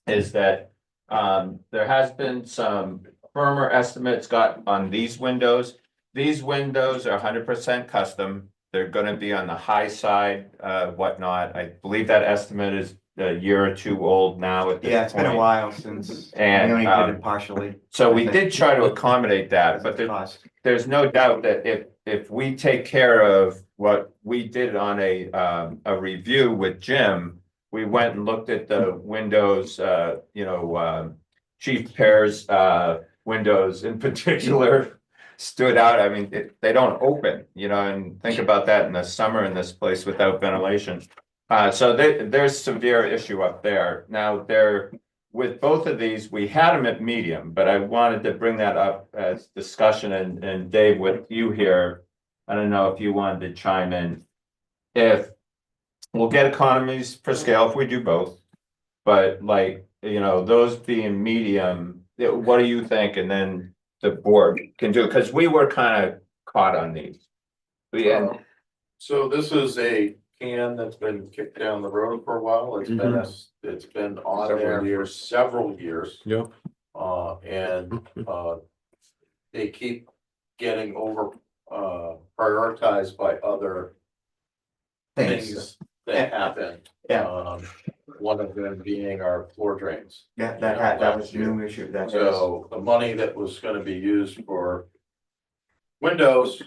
is that there has been some firmer estimates got on these windows. These windows are 100% custom. They're gonna be on the high side, whatnot. I believe that estimate is a year or 2 old now at this Yeah, it's been a point. while since, we And, only did it partially. So we did try to accommodate that, but there's no doubt that if we take care of what we did on a review with Jim, we went and looked at the windows, Chief Pear's windows in particular stood out. I mean, they don't open, and think about that in the summer in this place without ventilation. So there's severe issue up there. Now, with both of these, we had them at medium, but I wanted to bring that up as discussion and Dave, with you here. I don't know if you wanted to chime in. If we'll get economies per scale if we do both, but like, you know, those being medium, what do you think? And then the board can do, because we were kind of caught on these. So this is a can that's been kicked down the road for a while. It's been on there for several years. Yep. They keep getting prioritized by other things that happen. Yeah. One of them being our floor drains. Yeah, that was a new issue, that is. So the money that was gonna be used for windows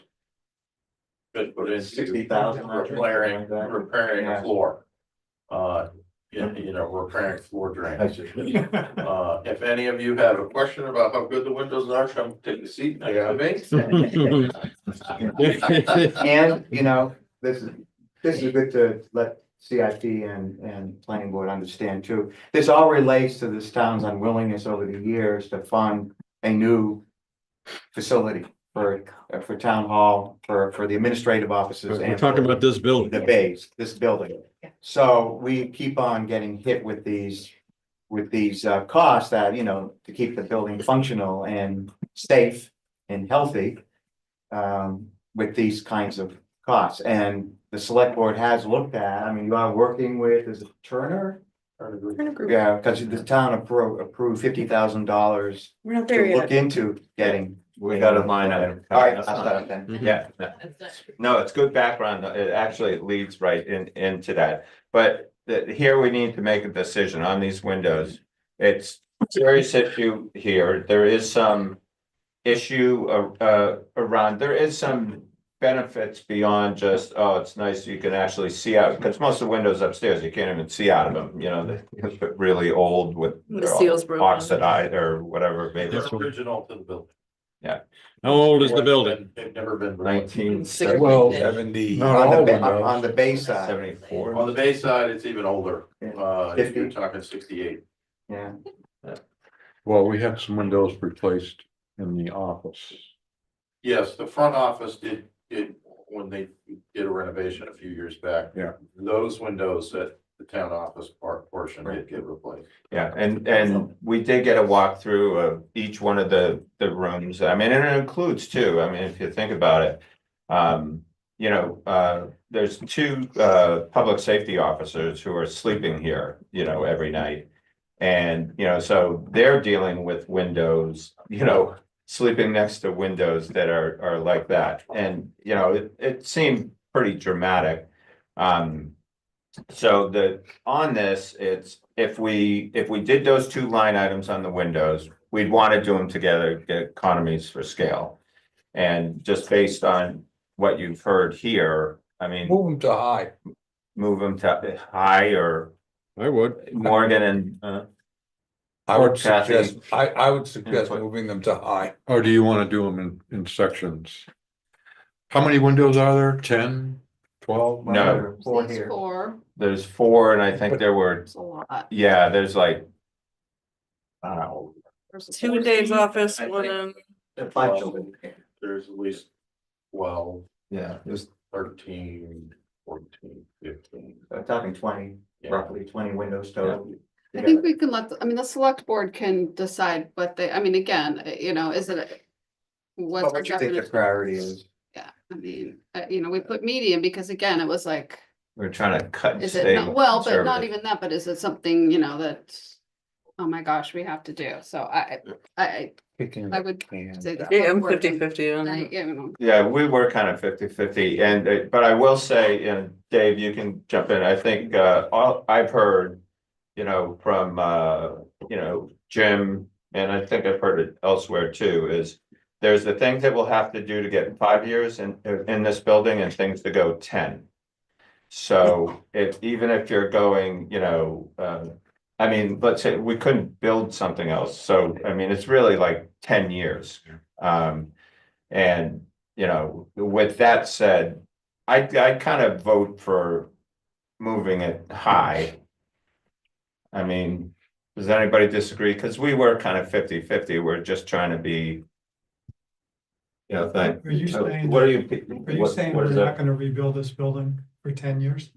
been put into 60,000, repairing Yeah. a floor. Repairing floor drains. If any of you have a question about how good the windows are, come take a seat next to me. And, you know, this is good to let CIP and planning board understand too. This all relates to this town's unwillingness over the years to fund a new facility for town hall, for the administrative offices. We're and talking for about this building. the base, this building. So we keep on getting hit with these costs that, you know, to keep the building functional and safe and healthy. With these kinds of costs, and the select board has looked at, I mean, you are working with, is it Turner? Yeah, because the town approved $50,000 We're not to there look yet. into getting. We got a line item. All right, I'll start then. Yeah, no, it's good background. It actually leads right into that. But here we need to make a decision on these windows. It's a serious issue here. There is some issue around, there is some benefits beyond just, oh, it's nice, you can actually see out, because most of the windows upstairs, you can't even see out of them, you know, they're really old with. The seal's broken. Oxidized or whatever. Maybe It's original to the building. How old is the building? They've never been. 1970. On the base side, 74. On the bay side, it's even older. Yeah. You're talking 68. yeah, Well, we had some windows replaced in the office. Yes, the front office did, when they did a renovation a few years back. Yeah. Those windows at the town office portion did get replaced. Yeah, and we did get a walkthrough of each one of the rooms. I mean, and it includes two. I mean, if you think about it. You know, there's two public safety officers who are sleeping here, you know, every night. And, you know, so they're dealing with windows, you know, sleeping next to windows that are like that. And, you know, it seemed pretty dramatic. So on this, it's, if we did those two line items on the windows, we'd want to do them together, get economies for scale. And just based on what you've heard here, I mean, Move them to high. move them to high, or I would. Morgan and, I would Kathy. suggest, I would suggest moving them to high. Or do you want to do them in sections? How many windows are there? 10, 12? No. four These here. four, there's four, and I think there were, it's a lot. yeah, there's like, I don't know, There's a Two four days seat. office, I one think- in. Five children. There's at least 12, yeah, there's 13, 14, 15. Talking 20, Yeah. roughly 20 windows total. I think we can the select board can decide what they, I mean, again, you know, is it? What's our What you think the definition? priority is? Yeah, I mean, you know, we put medium because again, it was like, we're trying to cut and is stay it not, well, but not conservative. even that, but is it something, you know, that? Oh my gosh, we have to do, so I would say. the Yeah, I'm select board can- 50-50 on I- that. you know, Yeah, we were kind of 50-50, and, but I will say, and Dave, you can jump in, I think, I've heard, you know, from, you know, Jim, and I think I've heard it elsewhere too, is there's the things that we'll have to do to get 5 years in this building and things to go 10. So even if you're going, you know, I mean, let's say we couldn't build something else. So, I mean, it's really like 10 years. And, you know, with that said, I kind of vote for moving it high. I mean, does anybody disagree? Because we were kind of 50-50. We're just trying to be. You know, think. Are you saying What are you? Are you saying what we're is not that? gonna rebuild this building for 10 years?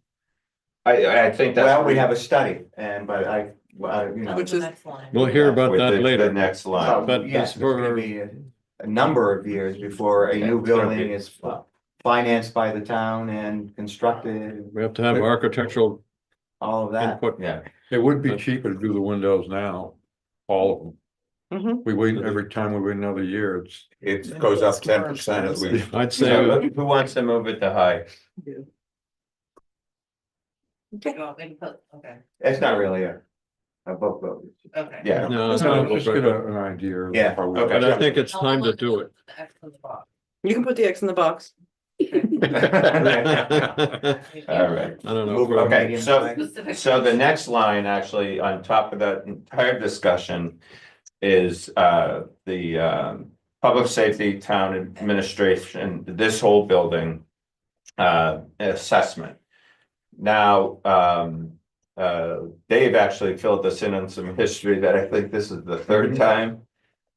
I think that's. Well, we have a study and, but you know. Which is, We'll hear about with that the later. next line. Well, But yes, as it's gonna for- be a number of years before a new It's gonna building be- is financed by the town and constructed, We have to have architectural all of that. input. Yeah, It would be cheaper to do the windows now, all of them. Mhm. We wait, every time we wait another year, it goes up 10% as we. I'd so say, who wants to move it to high? okay, It's not really a book vote. okay. Yeah. no, it's No, not, just get an idea. of Yeah, how we- okay. but I think it's time to do it. You can put the X in the box. All right. I don't know. Move it if up. Okay, so the next line, actually, on top of that entire discussion is the public safety town administration, this whole building assessment. Now, Dave actually filled us in on some history that I think this is the third time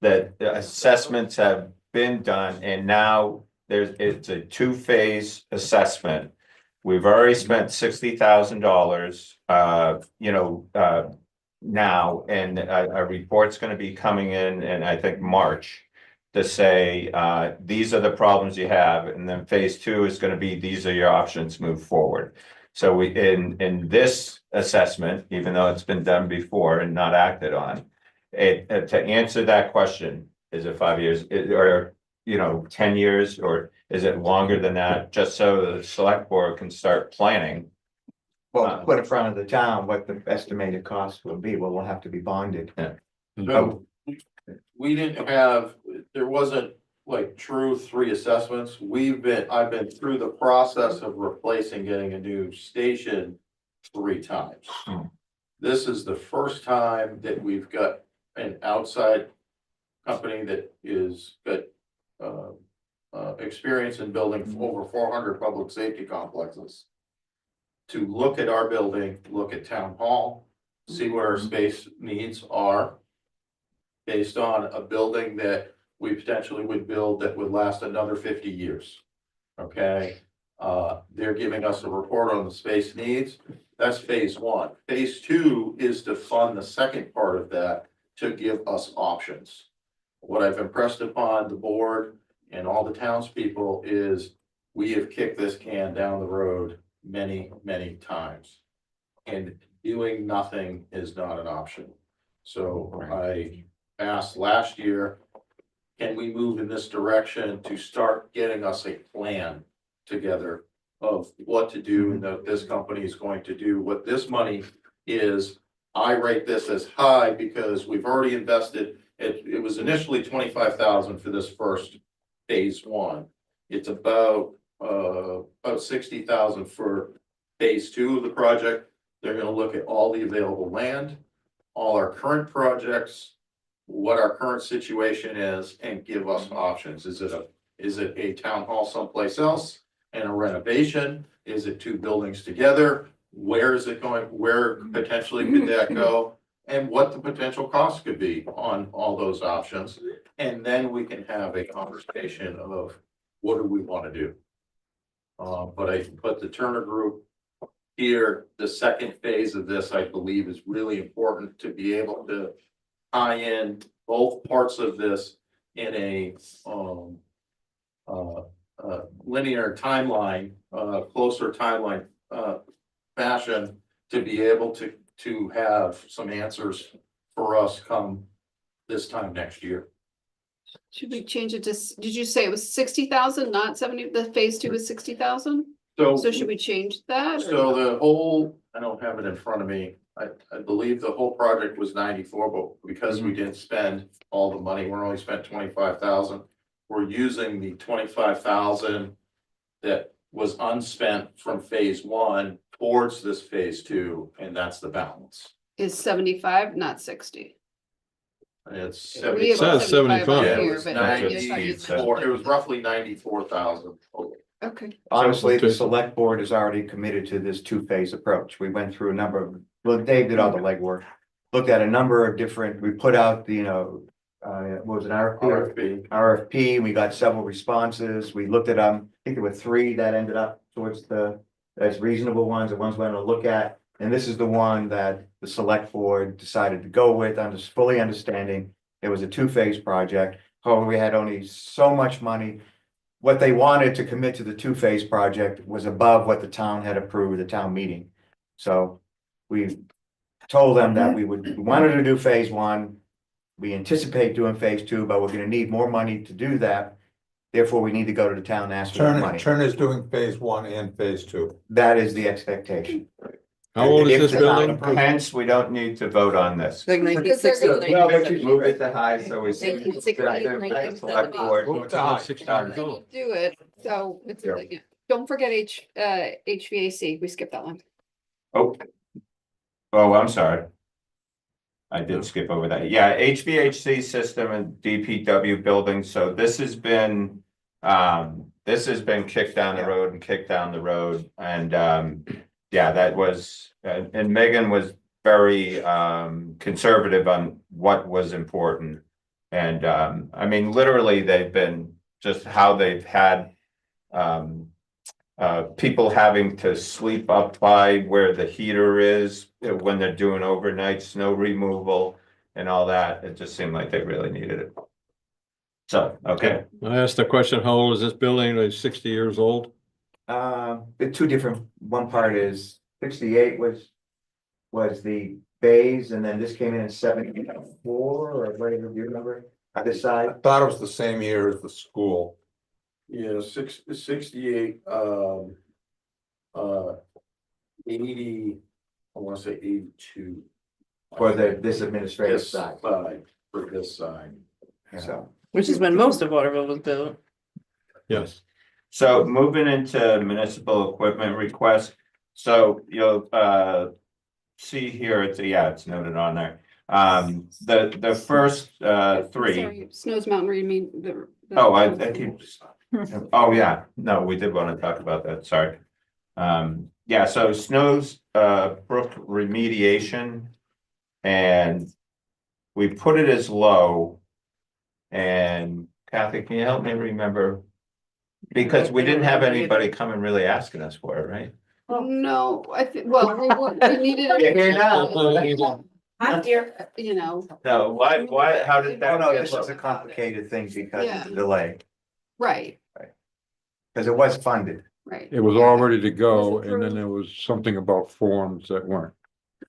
that the assessments have been done, and now it's a two-phase assessment. We've already spent $60,000, now, and a report's gonna be coming in I think March to say, these are the problems you have, and then phase two is gonna be, these are your options, move forward. So we, in this assessment, even though it's been done before and not acted on, to answer that question, is it 5 years, or, 10 years, or is it longer than that? Just so the select board can start planning. Well, to put in front of the town what the estimated cost will be, well, we'll have to be bonded. So we didn't have, there wasn't like true 3 assessments. I've been through the process of replacing, getting a new station 3 times. This is the first time that we've got an outside company that is got experience in building over 400 public safety complexes to look at our building, look at town hall, see what our space needs are based on a building that we potentially would build that would last another 50 years. Okay, they're giving us a report on the space needs. That's phase 1. Phase 2 is to fund the second part of that to give us options. What I've impressed upon the board and all the townspeople is we have kicked this can down the road many, many times. And doing nothing is not an option. So I asked last year, can we move in this direction to start getting us a plan together of what to do and that this company is going to do? What this money is, I rate this as high because we've already invested. It was initially 25,000 for this first phase 1. It's about 60,000 for phase 2 of the project. They're gonna look at all the available land, all our current projects, what our current situation is, and give us options. Is it a town hall someplace else and a renovation? Is it 2 buildings together? Where is it going? Where potentially could that go? And what the potential cost could be on all those options. And then we can have a conversation of what do we want to do? But the Turner Group here, the second phase of this, I believe, is really important to be able to tie in both parts of this in a linear timeline, closer timeline fashion to be able to have some answers for us come this time next year. Should we change it to, did you say it was 60,000, not 70, the phase 2 is 60,000? So should we change that? or So not? the whole, I don't have it in front of me, I believe the whole project was 94, but because we didn't spend all the money, we're only spent 25,000. We're using the 25,000 that was unspent from phase 1 towards this phase 2, and that's the balance. Is 75, not 60? It's We have 75. Says 75. on Yeah, it here, was but- 94, it was roughly 94,000. Okay. Okay. Honestly, the Okay. select board is already committed to this two-phase approach. We went through a number of, well, Dave did all the legwork. Looked at a number of different, we put out, what was it, RFP. RFP, we got several responses, we looked at them, I think there were three that ended up towards as reasonable ones, the ones we want to look at. And this is the one that the select board decided to go with, fully understanding it was a two-phase project. However, we had only so much money. What they wanted to commit to the two-phase project was above what the town had approved at the town meeting. So we told them that we wanted to do phase one. We anticipate doing phase two, but we're gonna need more money to do that. Therefore, we need to go to the town and ask for that money. Turner's doing phase one and phase two. That is the expectation. How old is If this the town building? approves- Hence, we don't need to vote on this. Like 1960. Well, we should move it to high, so we. Thank you. Select board. Move to high. 60 years When you old. do it, so it's, Yeah. yeah. Don't forget HVAC, we skipped that one. Oh. Oh, I'm sorry. I did skip over that. Yeah, HVAC system and DPW building. So this has been kicked down the road and kicked down the road. And yeah, that was, and Megan was very conservative on what was important. And I mean, literally, they've been just how they've had people having to sleep up by where the heater is when they're doing overnight snow removal and all that. It just seemed like they really needed it. So, okay. I asked the question, how old is this building? It's 60 years old. The two different, one part is 68 was the bays, and then this came in 74, or whatever, do you remember? This I side, thought it was the same year as the school. Yeah, 68, 80, I wanna say 82. for this administrative This side, side, for this side. so. Which is when most of Waterville was built. Yes. So moving into municipal equipment requests. So you'll see here, it's noted on there. The first three. Sorry, Snows Mountain, you mean the. Oh, I keep. Oh, yeah, no, we did want to talk about that, sorry. Yeah, so Snows Brook remediation. And we put it as low. And Kathy, can you help me remember? Because we didn't have anybody come and really asking us for it, right? No, I think, well, we needed. You're here now. I'm here. You know, No, why, how did Oh, that? no, get this was low? a complicated thing because Yeah. of the delay, right, because it was funded. right. It was all ready to go, Was and then approved. there was something about forms that weren't.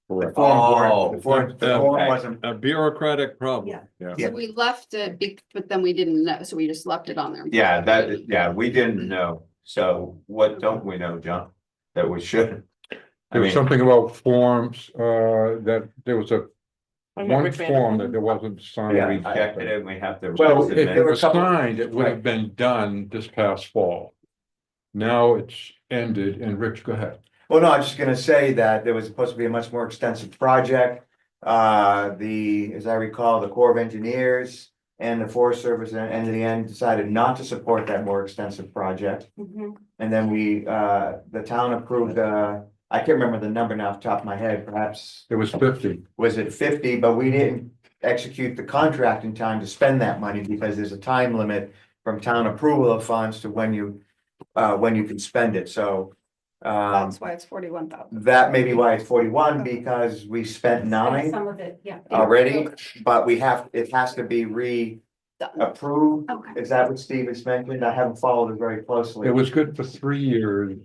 The correct. form weren't- the form okay. wasn't, A bureaucratic problem. yeah. So we left it, but then we didn't know, so we just left it on there. Yeah, we didn't know. So what don't we know, John? That we should? I There was mean, something about forms, that there was a Talking about one Rick Van form Dam? that there wasn't signed. Yeah, we checked it and we have to. Well, resubmit if it. it was couple- signed, it would have been done this past fall. Now it's ended, and Rich, go ahead. Well, no, I'm just gonna say that there was supposed to be a much more extensive project. As I recall, the Corps of Engineers and the Forest Service in the end decided not to support that more extensive project. And then the town approved, I can't remember the number now off the top of my head, perhaps, It was 50. was it 50, but we didn't execute the contract in time to spend that money because there's a time limit from town approval of funds to when you can spend it, so. That's why it's 41,000. That may be why it's 41, because we spent 9 Some of it, yeah. already, but it has to be re-approved. Done. Okay. Is that what Steve has mentioned? I haven't followed it very closely. It was good for 3 years,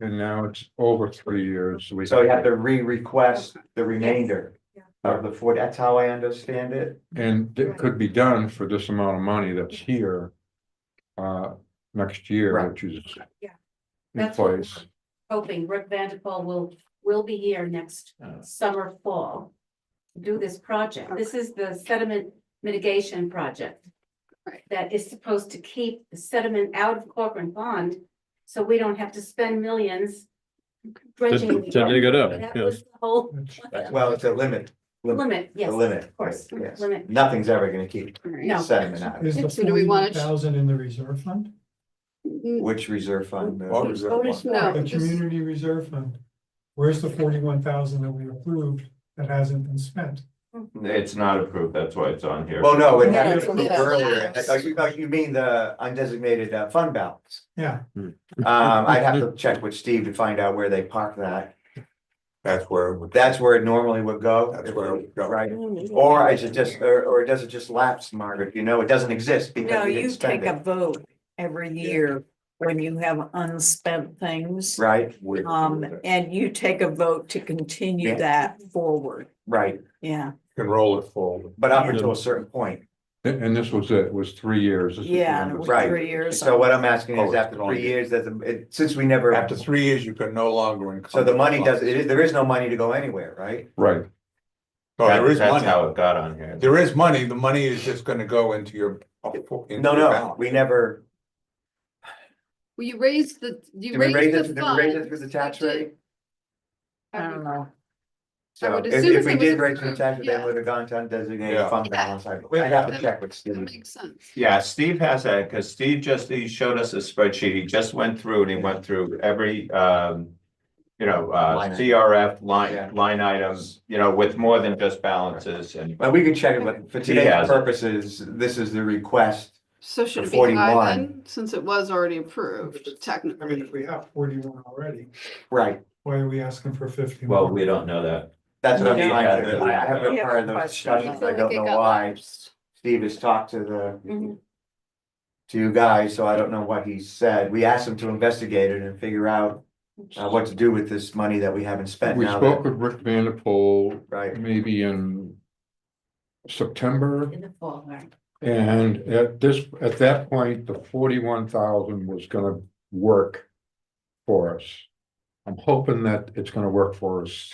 and now it's over 3 years. So you have to re-request the remainder of the 40, that's how I understand it. And it could be done for this amount of money that's here. Next year, Right. which is. Yeah. In That's what place. hoping Rick Vanderpool will be here next summer, fall. To do this project. This is the sediment mitigation project. Right. That is supposed to keep the sediment out of Corcoran Pond, so we don't have to spend millions. Dredging. To dig it up, That yes. was the whole Well, it's a limit. limit, yes, The limit. of course, Yes. limit. Nothing's ever gonna keep All right. No. sediment out. Is the So do we wanna 40,000 in the reserve fund? Which reserve fund? What was that? No, The just, community reserve fund. Where's the 41,000 that we approved that hasn't been spent? It's not approved, that's why it's on here. Well, no, it Yeah, happened yeah. earlier. You mean the undesignated fund balance? Yeah, I'd have to check with Steve to find out where they park that. That's where. it would- That's where it normally would go. That's where it would go. Right, or is it just, or does it just lapse, Margaret? You know, it doesn't exist No, because we didn't you spend take a it, vote every year when you have unspent things. right? And you take a vote to continue Yeah. that forward. Right, Yeah, Can roll it forward. but up until a certain point, And this was it, was 3 years. This was the yeah, end and it of- was Right. 3 years. so what I'm asking Oh, is it's after going 3 to- years, since we never. After 3 years, you can no longer encumber. So the money the does, funds. there is no money to go anywhere, right? Right, No, there is That's money. how it got on here. There is money. The money is just gonna go into your. No, we never, well, you raised the, did you we raised raise the it, did we raise it fund. because the tax You did. rate? I don't know. I So would if, assume if if we it was did raise the approved, tax rate, then yeah. would have gone to undesignated Yeah. fund Yeah. balance. I'd have to check with That Steve. makes sense. Yeah, Steve has that, because Steve he showed us a spreadsheet, he just went through and he went through every, Line item. CRF Yeah. line items, with more than just balances and. Well, we could check it, but for He today's has it. purposes, this is the request. So should For it be high 41. then, since it was already approved I mean, technically? if we have 41 already, Right, why are we asking for 50? Well, we don't know that. that's what I'm Yeah. trying to, I haven't Yeah. heard those discussions, I don't know why. Steve has talked to Mhm. to you guys, so I don't know what he said. We asked him to investigate it and figure out what to do with this money that we haven't spent we now spoke that, with Rick Vanderpool right? maybe in September. In the fall, right? And at that point, the 41,000 was gonna work for us. I'm hoping that it's gonna work for us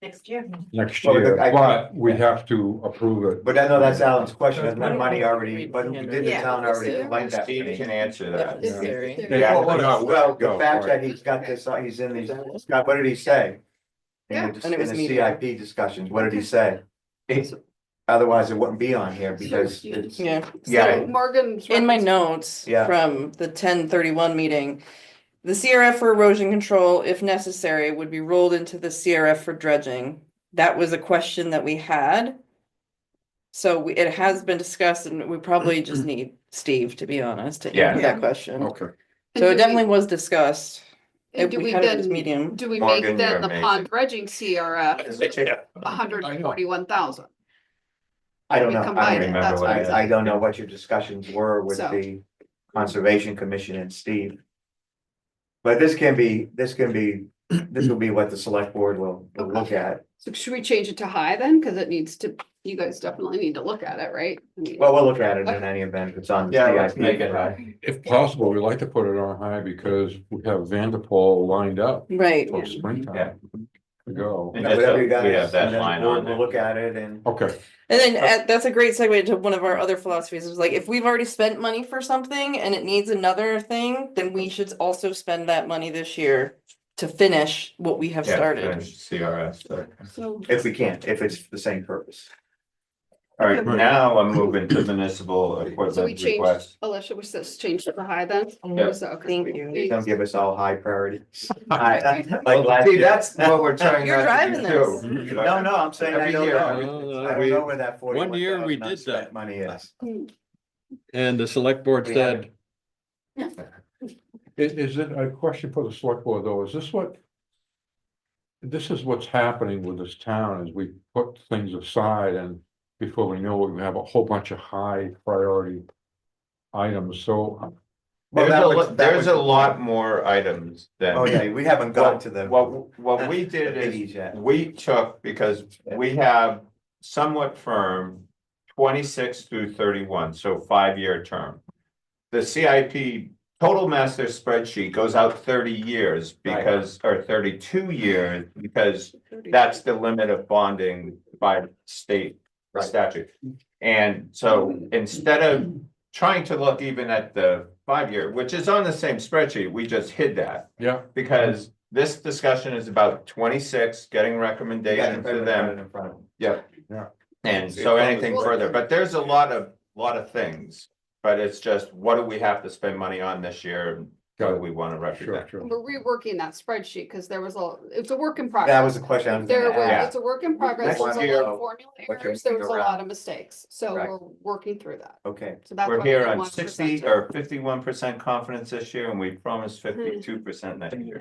Next year. next Well, year, I- but we have to approve it. But I know that's Alan's question, isn't that money already, but Yeah. did the town already collect that? Steve money? can answer that. Is- is Necessary. there- Yeah, No, well, the go, fact all that right. he's got this, he's in these, Scott, what did he say? Yeah, In the, and it in was the meeting. CIP discussions, what did he say? Otherwise, it wouldn't be on here because it's, Yeah. Yeah. So Morgan's. In my reference- notes Yeah. from the 10/31 meeting, the CRF for erosion control, if necessary, would be rolled into the CRF for dredging. That was a question that we had. So it has been discussed and we probably just need Steve, to be honest, to Yeah. answer that question. Okay, And So do it we- definitely was discussed. and do We we had it at this then, medium. do we Morgan, make then you're the amazing. pond dredging CRF Yeah. 141,000? I don't We know. I combine don't it, remember that's what I'm I saying. don't know what your discussions were with So- the Conservation Commission and Steve. But this will be what the select board will look at. So should we change it to high then? Cause it needs to, you guys definitely need to look at it, right? I mean, Well, we'll look at it in any event, if it's on the Yeah, let's CIP. make it high. if possible, we'd like to put it on high because we have Vanderpool lined up Right. for Yeah. springtime to go. And Whatever you we have guys, that and then line we'll, on we'll there. look at it and. Okay, And then that's a great segue to one of our other philosophies. Is like, if we've already spent money for something and it needs another thing, then we should also spend that money this year to finish what we have Yeah, started. finish CRS. So, If we can, if it's for the same purpose. All right, now I'm moving to municipal so we equipment changed, request. Alicia, was this changed to high then? Yeah. Was that- okay. Thank you. Don't give us all high priority. Well, see, that's what we're trying You're not to driving do this. too. No, I'm saying I Every don't year. know. I don't know where that 1 year we 41,000 did unspent that. money is. And the select board We said, is it a question for the select board though, is this what? This is what's happening with this town, is we put things aside and before we know it, we have a whole bunch of high priority items, so. Well, that was- that There's was a the lot point. more items than. Oh, yeah, we haven't got to the. What we did the is, biggies yet. we took, because we have somewhat firm 26 through 31, so 5-year term. The CIP total master spreadsheet goes out 30 years because, or 32 years, because that's the limit of bonding by state Right. statute. And so instead of trying to look even at the 5-year, which is on the same spreadsheet, we just hid that. Yeah. Because this discussion is about 26, getting recommendations to them. In front of them. Yep. Yeah. And so anything further, but there's a lot of things. but it's just, what do we have to spend money on this year? and What do we want to Sure, represent? sure. We're reworking that spreadsheet because there was it's a work in That progress. was the question I was There gonna was, ask. it's a work in progress. Next There's a year, lot of formula what errors. you're There was a around. lot of mistakes. So Right. we're working through that. Okay, So that's We're why here we on want to 60 present it. or 51% confidence this year, and we promised 52% next year.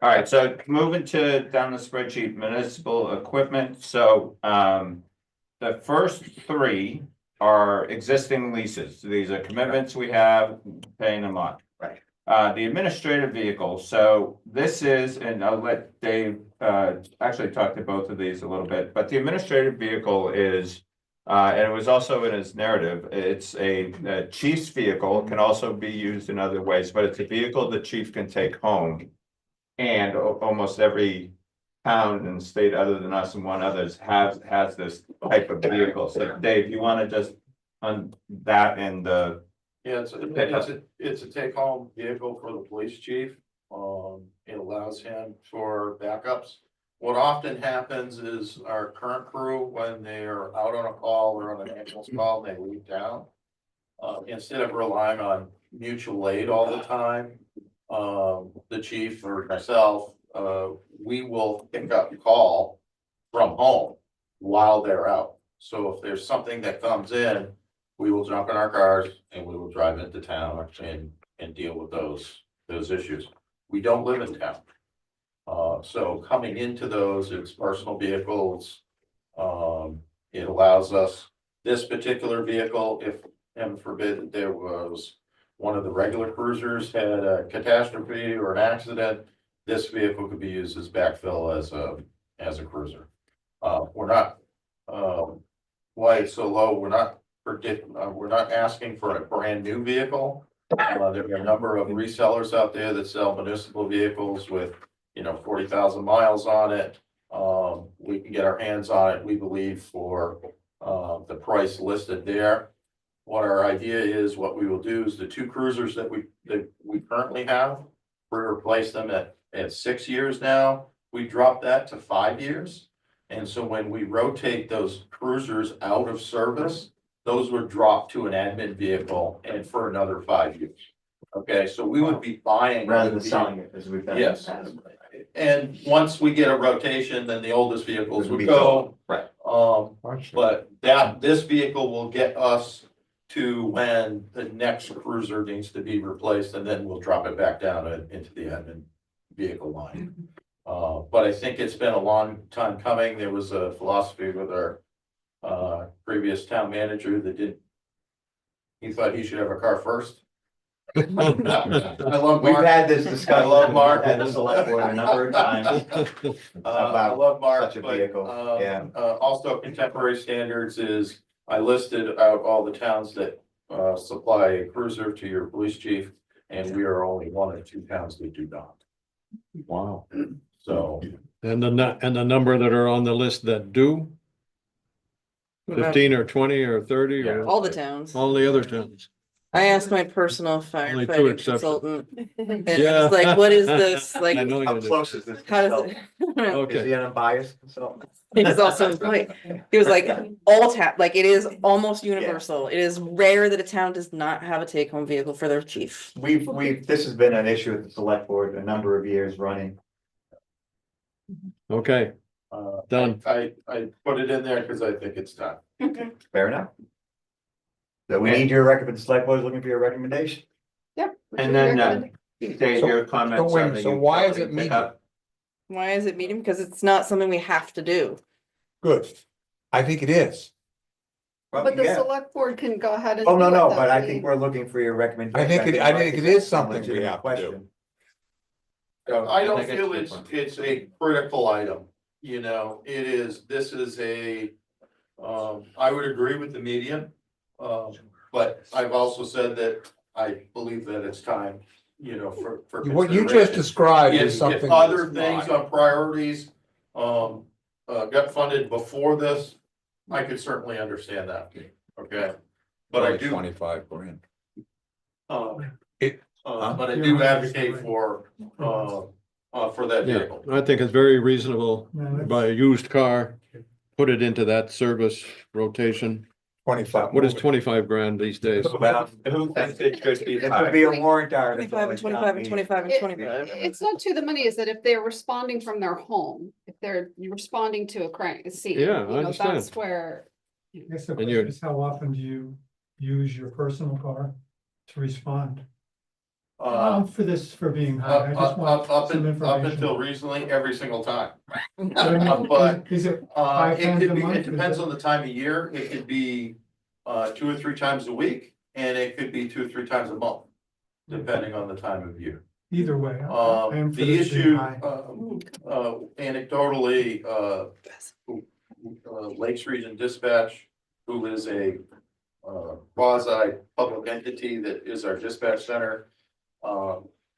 All right, so moving down the spreadsheet, municipal equipment, so, the first three are existing leases. These are commitments we have, paying them on. Right. The administrative vehicle, so this is, and I'll let Dave, actually talk to both of these a little bit, but the administrative vehicle is, and it was also in his narrative, it's a chief's vehicle, it can also be used in other ways, but it's a vehicle the chief can take home. And almost every town and state other than us and one others has this type of vehicle. So Dave, you want to just on that and the, Yeah, it's a take-home vehicle for the police chief. It allows him for backups. What often happens is our current crew, when they are out on a call or on an ambulance call, they leave town. Instead of relying on mutual aid all the time, the chief or myself, we will pick up the call from home while they're out. So if there's something that comes in, we will jump in our cars and we will drive into town and deal with those issues. We don't live in town. So coming into those, it's personal vehicles. It allows us, this particular vehicle, if heaven forbid there was one of the regular cruisers had a catastrophe or an accident, this vehicle could be used as backfill as a cruiser. We're not, why it's so low, we're not asking for a brand new vehicle. There are a number of resellers out there that sell municipal vehicles with, 40,000 miles on it. We can get our hands on it, we believe, for the price listed there. What our idea is, what we will do is the two cruisers that we currently have, we replace them at 6 years now. We dropped that to 5 years. And so when we rotate those cruisers out of service, those would drop to an admin vehicle and for another 5 years. Okay, so we would be buying. rather than selling it as we've done. in the Yes. past. And once we get a rotation, then the oldest vehicles would Be go. Right. But this vehicle will get us to when the next cruiser needs to be replaced, and then we'll drop it back down into the admin vehicle line. But I think it's been a long time coming. There was a philosophy with our previous town manager that he thought he should have a car first. I love We've Mark. had this discussion. I love Mark. At the select board a number of times. I love Mark, such a but, vehicle, yeah. Also contemporary standards is, I listed out all the towns that, supply a cruiser to your police chief. And we are only one of two towns that do not, Wow. so. And the number that are on the list that do? 15 or 20 or 30 or All the towns. all the other towns? I asked my personal Only two firefighting exceptions. consultant. And Yeah. it's like, what is this? Like, I know How you do. close is this? how does it? Is Okay, he an unbiased consultant? He was also employed. He was like, all like it is almost universal. It is rare that a town does not have a take-home vehicle for their chief. This has been an issue at the select board a number of years running. okay, Done. I put it in there because I think it's time. Fair enough. So we need your recommend, the select board is looking for your recommendation. Yep. and then, Dave, your comments. wait a on minute, the so why is it utility medium? pickup. Why is it medium? Because it's not something we have to do. Good. I think it is. But the Yeah. select board can go ahead and. Oh, no, do it no, that but I way. think we're looking for your recommendation. I think it is that's a something we legitimate have to do. question. I don't think it's feel different. it's a critical item, this is a, I would agree with the median. But I've also said that I believe that it's time, for. What you just consideration. described is If something. other that's things not. on priorities, got funded before this, I could certainly understand that, okay? But I do, 25 grand. but I do advocate for that yeah, vehicle. I think it's very reasonable. No, that's- Buy a used car, put it into that service rotation. 25. What is 25 grand these days? Well, who thinks it should be It could high? be a warrant article. 25 and 25 and 25 and It- 25. It's not to the money, is that if they're responding from their home, if they're responding to a scene. Yeah, I you know, understand. That's where, I guess the And question you're- is, how often do you use your personal car to respond? For this, for being high, I just want some Up information. until recently, every single time. But I mean, But, is it 5 it times could a be, month? it depends on the time of year, it could be, 2 or 3 times a week, and it could be 2 or 3 times a month. Depending on the time of year. Either way. I am for The this being issue, high. anecdotally, Lakes Region Dispatch, who is a quasi public entity that is our dispatch center,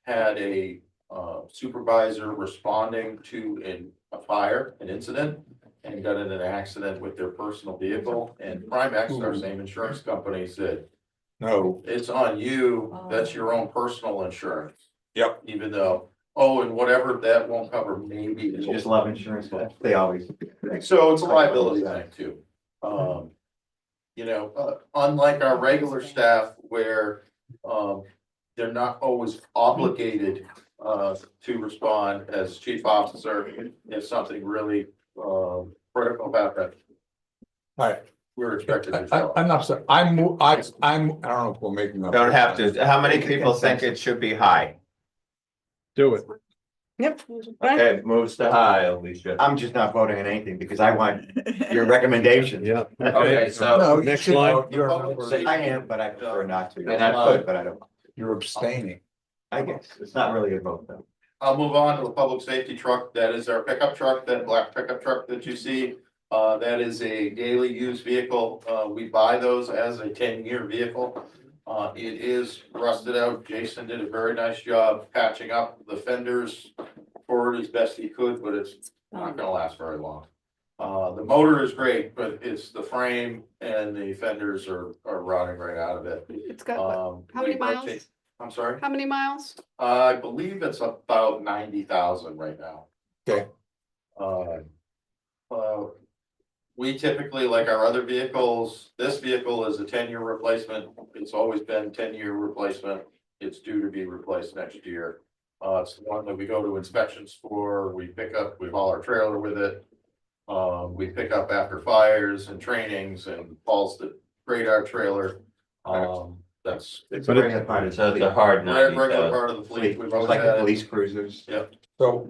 had a supervisor responding to a fire, an incident, and got in an accident with their personal vehicle, and Primex, our same insurance company, said, No, it's on you, that's your own personal insurance. Yep. Even though, oh, and whatever that won't cover, maybe. You just love insurance, but they always. So it's a liability thing too. Unlike our regular staff where, they're not always obligated, to respond as chief officer if something really, critical about that. Right. We're expected to I, show. I'm not, saying- I'm, I don't know if we're making. up- Don't have to. How many people think it should be high? Do it. Yep. Fine. Okay, moves to high, Alicia. I'm just not voting on anything because I want your recommendations. Yeah. Okay, so No, you Next should line. vote. You're a member. I am, but I prefer not to. And that's I could, good. but I don't. You're abstaining. I guess it's not really a vote though. I'll move on to the public safety truck. That is our pickup truck, that black pickup truck that you see. That is a daily use vehicle. We buy those as a 10-year vehicle. It is rusted out. Jason did a very nice job patching up the fenders for it as best he could, but it's not gonna last very long. The motor is great, but it's the frame and the fenders are rotting right out of it. it's got, what, how many we miles? rotate- I'm sorry? How many miles? I believe it's about 90,000 right now. Okay. We typically, like our other vehicles, this vehicle is a 10-year replacement. It's always been 10-year replacement. It's due to be replaced next year. It's the one that we go to inspections for. We pick up, we haul our trailer with it. We pick up after fires and trainings and hauls the radar trailer. That's It's But a it- regular part of the So it's a fleet. hard nut. regular part of the fleet. Fleet, We've just always like the had it. police cruisers. So,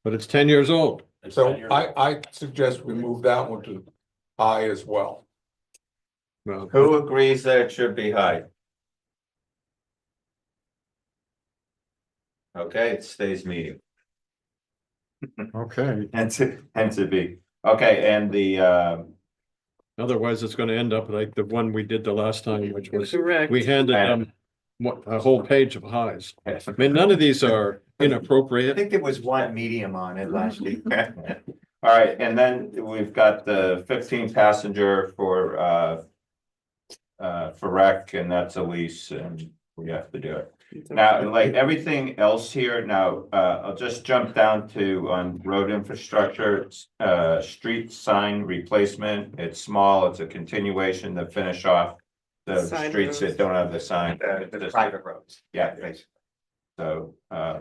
But it's 10 years old. It's so 10 years. I suggest we move that one to high as well. Well, Who agrees that it should be high? Okay, it stays medium. Okay, Hence it be. Okay, and the, Otherwise, it's gonna end up like the one we did the last time, which was, Correct. we handed them a whole page of highs. I mean, none of these are I inappropriate. think there was one medium on it last year. all right, and then we've got the 15 passenger for rec, and that's a lease, and we have to do it. Now, like everything else here, now, I'll just jump down to on road infrastructure, street sign replacement. It's small, it's a continuation to finish off the Side streets roads. that don't have the sign. The private roads. Yeah, Basically. so, I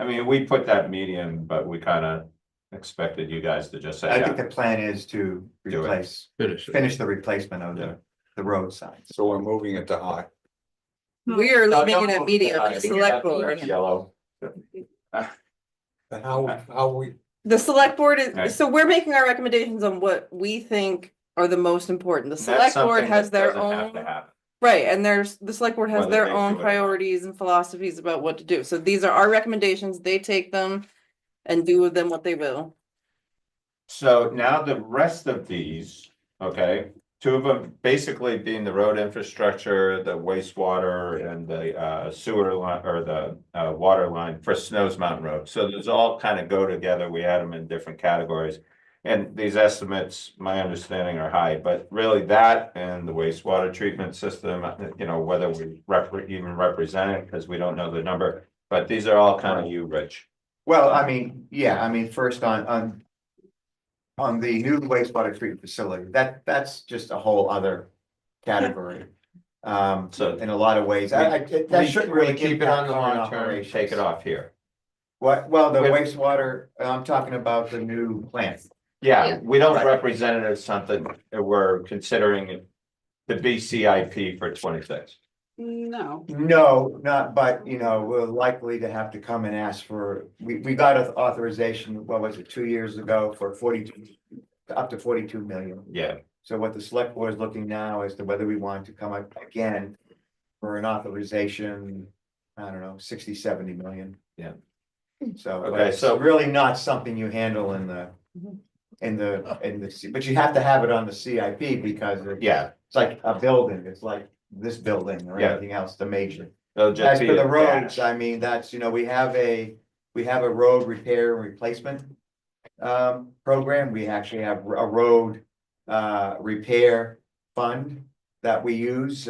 mean, we put that medium, but we kind of expected you guys to just say, I think yeah, the plan is to Do it. finish the replacement of the road signs. So we're moving it to high. We are No, making don't it move medium, the the sign. select board. Yellow. And how we, The select board Right. is, so we're making our recommendations on what we think are the most important. The That's select board something has that their doesn't have to own, happen. right, and the select board has Whether their they own do it. priorities and philosophies about what to do. So these are our recommendations. They take them and do with them what they will. So now the rest of these, okay, two of them basically being the road infrastructure, the wastewater and the sewer line or the water line for Snows Mountain Road. So those all kind of go together. We had them in different categories. And these estimates, my understanding, are high, but really that and the wastewater treatment system, you know, whether we even represent it, because we don't know the number, but these are all kind of you, Rich. Well, I mean, yeah, I mean, first on the new wastewater treatment facility, that's just a whole other category. So- In a lot of ways, that shouldn't really keep it on impact the current long term, operations. take it off here. What, well, the With- wastewater, I'm talking about the new plant. Yeah, Yeah. we don't Right. represent it as something that we're considering the BCIP for 26. No, No, not, but, you know, we're likely to have to come and ask for, we got authorization, what was it, 2 years ago for 42, up to 42 million. Yeah, So what the select board is looking now as to whether we want to come up again for an authorization, I don't know, 60, 70 million. Yeah. So, Okay, but it's so- really not something you handle in the, but you have to have it on the CIP because yeah, it's like a building, it's like this building or Yeah. anything else, the major. it'll just As be for the a roads, dash. I mean, that's, you know, we have a road repair and replacement. Program, we actually have a road repair fund that we use.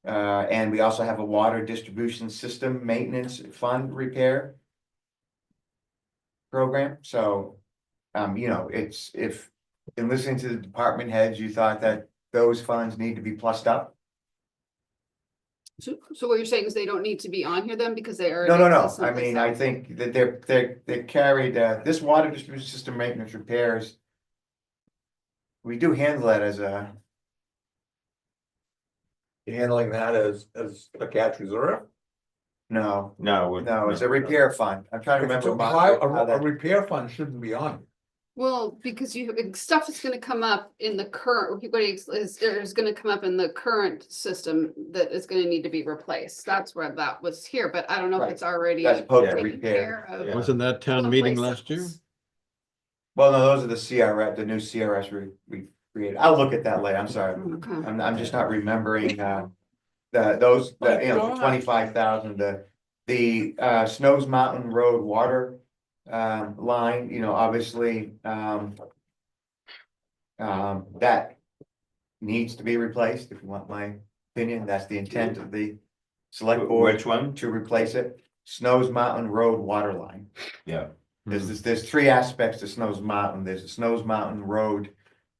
And we also have a water distribution system maintenance fund repair. Program, so, you know, it's, if, in listening to the department heads, you thought that those funds need to be plussed up. so what you're saying is they don't need to be on here then because they already. No, exist I someplace mean, I else? think that they're carried, this water distribution system maintenance repairs. We do handle that as a, Handling that as a cash reserve. no, No, it's a repair fund, I'm trying to remember. Why, how a that- repair fund shouldn't be on. Well, because stuff is gonna come up in the current, is gonna come up in the current system that is gonna need to be replaced. That's where that was here, but I don't know if Right. it's already. As opposed to taken repair. care of Yeah. Wasn't that town meeting someplace last year? else. Well, no, those are the CRS, the new CRS we created, I'll look at that later, I'm sorry. Okay. I'm just not remembering, those, you know, 25,000, the Snows Mountain Road water. Line, you know, obviously, that. Needs to be replaced, if you want my opinion, that's the intent of the select board which one? to replace it. Snows Mountain Road water line. Yeah, There's three aspects to Snows Mountain, there's a Snows Mountain Road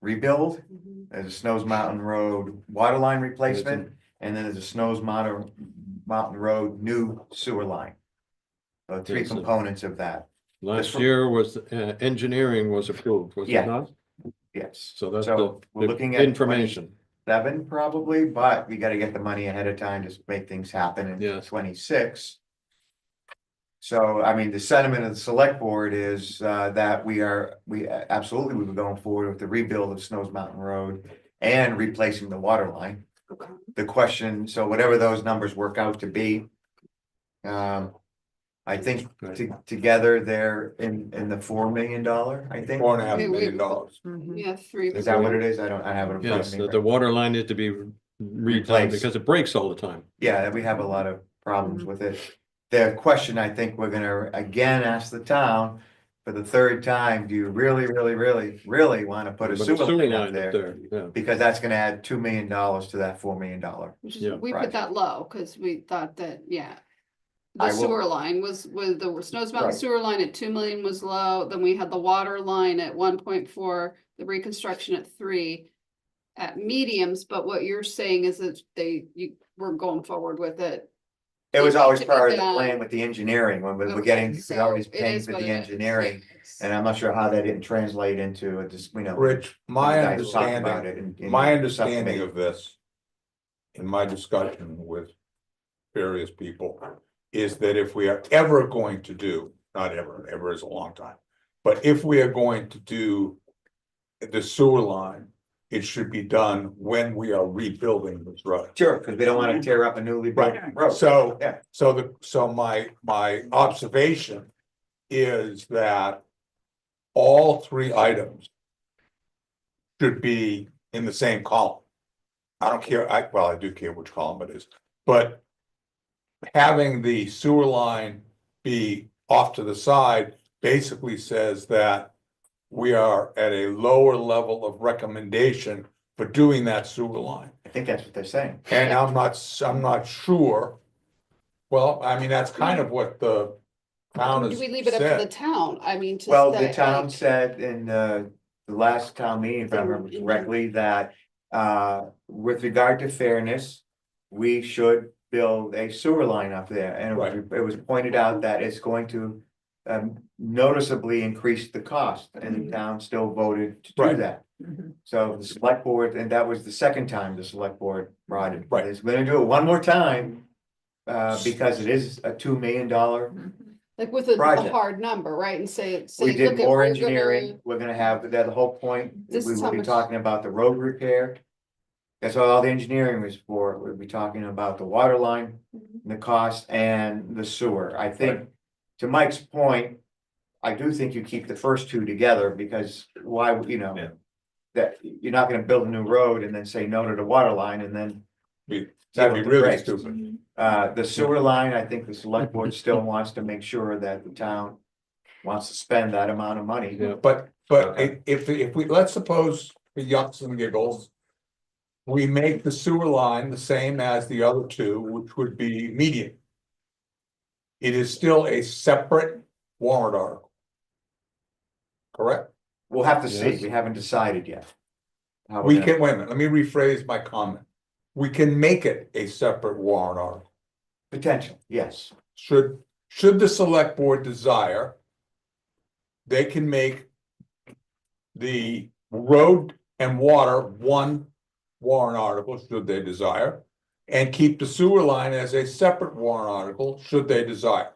rebuild. Mhm. There's a Snows Mountain Road water line replacement, and then there's a Snows Mountain Road new sewer line. So three Yes, components of that, Last year was, engineering was approved, was Yeah. it not? yes. So that's So the we're looking at information. 7 probably, but we gotta get the money ahead of time to make things happen in Yes. 26. So, I mean, the sentiment of the select board is that we absolutely, we were going forward with the rebuild of Snows Mountain Road and replacing the water line. Okay. The question, so whatever those numbers work out to be. I think together they're in the $4 million, I think. $4.5 million. Yeah, 3. Is that what it is? I have it in front Yes, of me. the water line needs to be redone Replaced. because it breaks all the time. Yeah, we have a lot of problems with it. The question I think we're gonna again ask the town for the third time, do you really wanna put a But sewer line up up there? yeah. Because that's gonna add $2 million to that $4 million. Yeah. We put Right. that low, cause we thought that, yeah. The I will- sewer line was the Snows Mountain Right. sewer line at 2 million was low, then we had the water line at 1.4, the reconstruction at 3. At mediums, but what you're saying is that you were going forward with it. It was It always needs to be part of the done. plan with the engineering, when we're Okay, getting, so we're always it paying is for what the it is. engineering. And I'm not sure how that didn't translate into a just, you know. Rich, my you guys talked about understanding, it in my your understanding subcommittee. of this. In my discussion with various people, is that if we are ever going to do, not ever, ever is a long time. But if we are going to do the sewer line, it should be done when we are rebuilding this road. Sure, because we don't wanna tear up a newly built road. So, Yeah. so my observation is that all three items should be in the same column. I don't care, I do care which column it is, but having the sewer line be off to the side basically says that we are at a lower level of recommendation for doing that sewer line. I think that's what they're saying. And I'm not sure. Well, I mean, that's kind of what the town Do has we leave it up to the said. town? I mean, to Well, the say, town like, said in the last town meeting, if I remember correctly, that with regard to fairness, we should build a sewer line up there, and it was pointed out that it's going to. Noticeably increase the cost, and the town still voted to do Right. that. So the select board, and that was the second time the select board brought it. Right. It's gonna do it one more time. Because it is a $2 million. Like with a Project. hard number, right? And say, We did look at, more we're engineering, gonna, we're gonna have, that the whole point, This we is will how be much- talking about the road repair. That's what all the engineering was for, we'll be talking about the water line, the cost and the sewer, I think. To Mike's point, I do think you keep the first two together, because why, you know. Yeah. That you're not gonna build a new road and then say no to the water line and then. That'd be the really brakes. stupid. The sewer line, I think the select board still wants to make sure that the town wants to spend that amount of money. Yeah. But Okay. if we, let's suppose for yucks and giggles. We make the sewer line the same as the other two, which would be median. It is still a separate warrant article. Correct? We'll have to see, Yes. we haven't decided yet. how we're We gonna- can, wait a minute, let me rephrase my comment. We can make it a separate warrant article. Potential, yes, Should the select board desire. They can make. The road and water one warrant article, should they desire. And keep the sewer line as a separate warrant article, should they desire.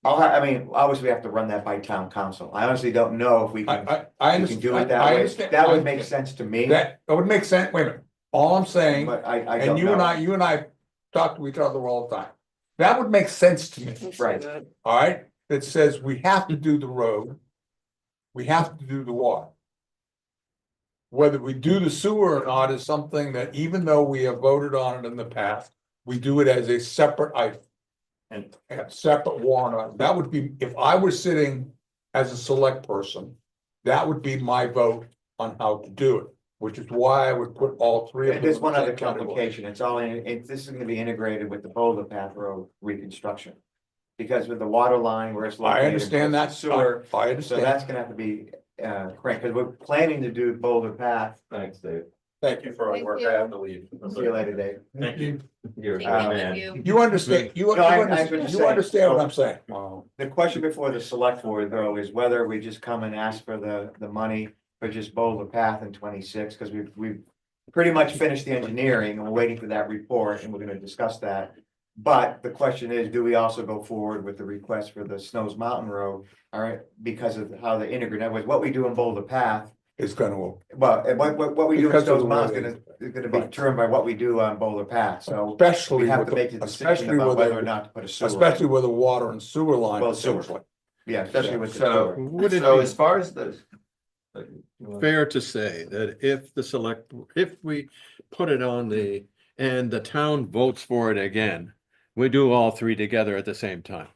I mean, obviously we have to run that by town council, I honestly don't know if we can. I We can do it understand. that I way, understand. that I would make understand. sense to me, That would make sense, wait a minute, all I'm saying, but I and don't you know. and I talk to each other all the time. That would make sense to me, Right. all right, that says we have to do the road. We have to do the water. Whether we do the sewer or not is something that even though we have voted on it in the past, we do it as a separate item. And a separate warrant, article. That would be, if I were sitting as a select person, that would be my vote on how to do it, which is why I would put all three of them. There's in one the other same category. complication, it's all in, this is gonna be integrated with the Boulder Path Road reconstruction. Because with the water line where it's located. I understand that, Sewer, I so understand, that's gonna have to be, correct, because we're planning to do Boulder Path. Thanks, Dave. thank you you. for all the Thank work, you. I have to leave. See you later, Dave. Thank you. You're a Take good it with man. you. You understand, you No, I understand, was you saying, understand what so- I'm saying. The question before the select board though is whether we just come and ask for the money for just Boulder Path in 26, because we've pretty much finished the engineering and we're waiting for that report and we're gonna discuss that. But the question is, do we also go forward with the request for the Snows Mountain Road? All right, because of how the integrated, was what we do in Boulder Path. It's gonna, Well, and what we do in Because of Snows the Mountain way is gonna be Right. determined by what we do on Boulder Path, so. especially We have with to make the the, decision especially about with whether or the, not to put a sewer. especially with the water and sewer line. Well, sewer. potentially. Yeah, especially with the So, sewer. Would it so be as far as the. fair to say that if the select, if we put it on the, and the town votes for it again, we do all three together at the same time?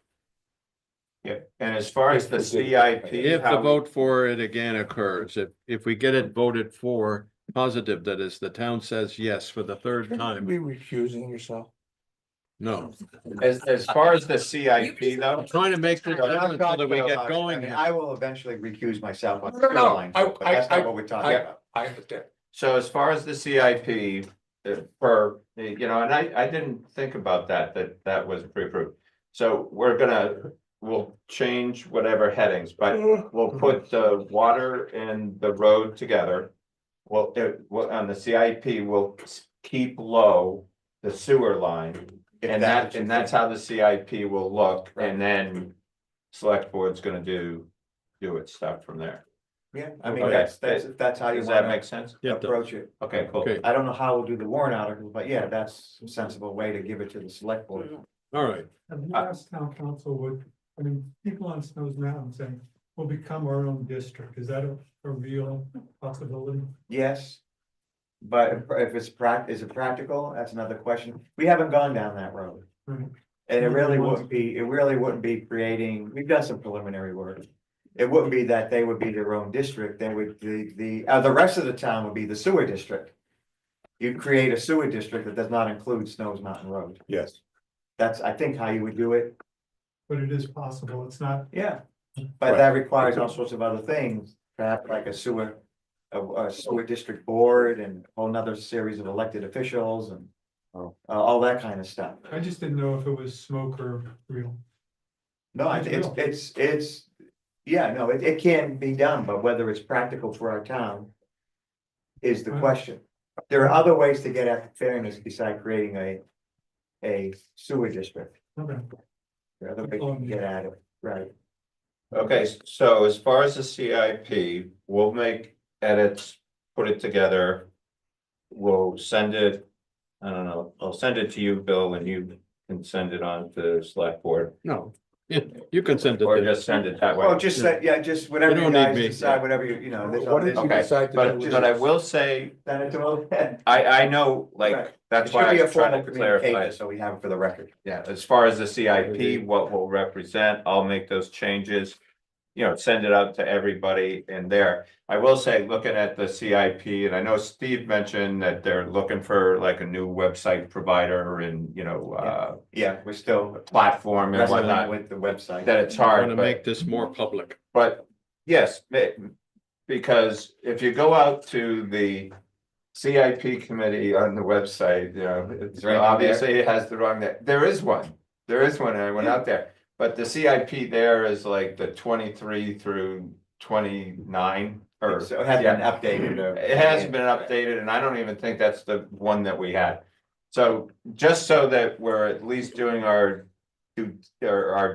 Yeah, and as far as the CIP. If the how- vote for it again occurs, if we get it voted for positive, that is, the town says yes for the third time, Be recusing yourself. no. As far as the CIP though, I'm trying to make this No, happen so that we get going. I mean, I will eventually recuse myself on the No, sewer no, line, I- but that's I- not what we're talking about. I understand. so as far as the CIP, for, you know, and I didn't think about that was pre-approved. So we'll change whatever headings, but we'll put the water and the road together. Well, on the CIP, we'll keep low the sewer line. If And that's how the CIP will look, Right. and then select board's gonna do its stuff from there. Yeah, I mean, Okay. that's how you Does that wanna make sense? Yeah, it does. approach it. Okay, cool. Okay, I don't know how we'll do the warrant articles, but yeah, that's a sensible way to give it to the select board. all right. Have you asked town council I mean, people on Snows Mountain saying, we'll become our own district, is that a real possibility? Yes. But if it's is it practical? That's another question. We haven't gone down that road. Right. And it really wouldn't be creating, we've done some preliminary work. It wouldn't be that they would be their own district, they would, the rest of the town would be the sewer district. You'd create a sewer district that does not include Snows Mountain Road. Yes. That's, I think, how you would do it. But it is possible, it's not, Yeah. But that requires all sorts of other things, perhaps like a sewer a sewer district board and a whole nother series of elected officials and. Oh. All that kind of stuff. I just didn't know if it was smoke or real. No, it's, yeah, no, it can be done, but whether it's practical for our town. Is the Right. question. There are other ways to get at fairness beside creating a sewer district. Okay. There are other ways to get at it, right? Okay, so as far as the CIP, we'll make edits, put it together. We'll send it, I don't know, I'll send it to you, Bill, and you can send it on to the select board. No, you can send it. Or to- just send it that way. Well, just say, yeah, just whatever You you don't need guys me, decide, yeah. whatever you know. there's What did no- you Okay, decide to but, do? but I will say, Send it to them. I know, Right. like, that's It why should I be a was trying formal to clarify. communication, so we have it for the record. Yeah, as far as the CIP, what will represent, I'll make those changes. You know, send it out to everybody in there. I will say, looking at the CIP, and I know Steve mentioned that they're looking for like a new website provider and, you know, Yeah, we're still platform and wrestling whatnot, with the website. that it's I want hard, to but, make this more public. but yes, because if you go out to the CIP committee on the website, you know, it's Is there anything obviously it has the wrong, there is one. There is one, and I went out there, but the CIP there is like the 23 through 29 or. So it hasn't been updated. It hasn't been updated, and I don't even think that's the one that we had. So just so that we're at least doing our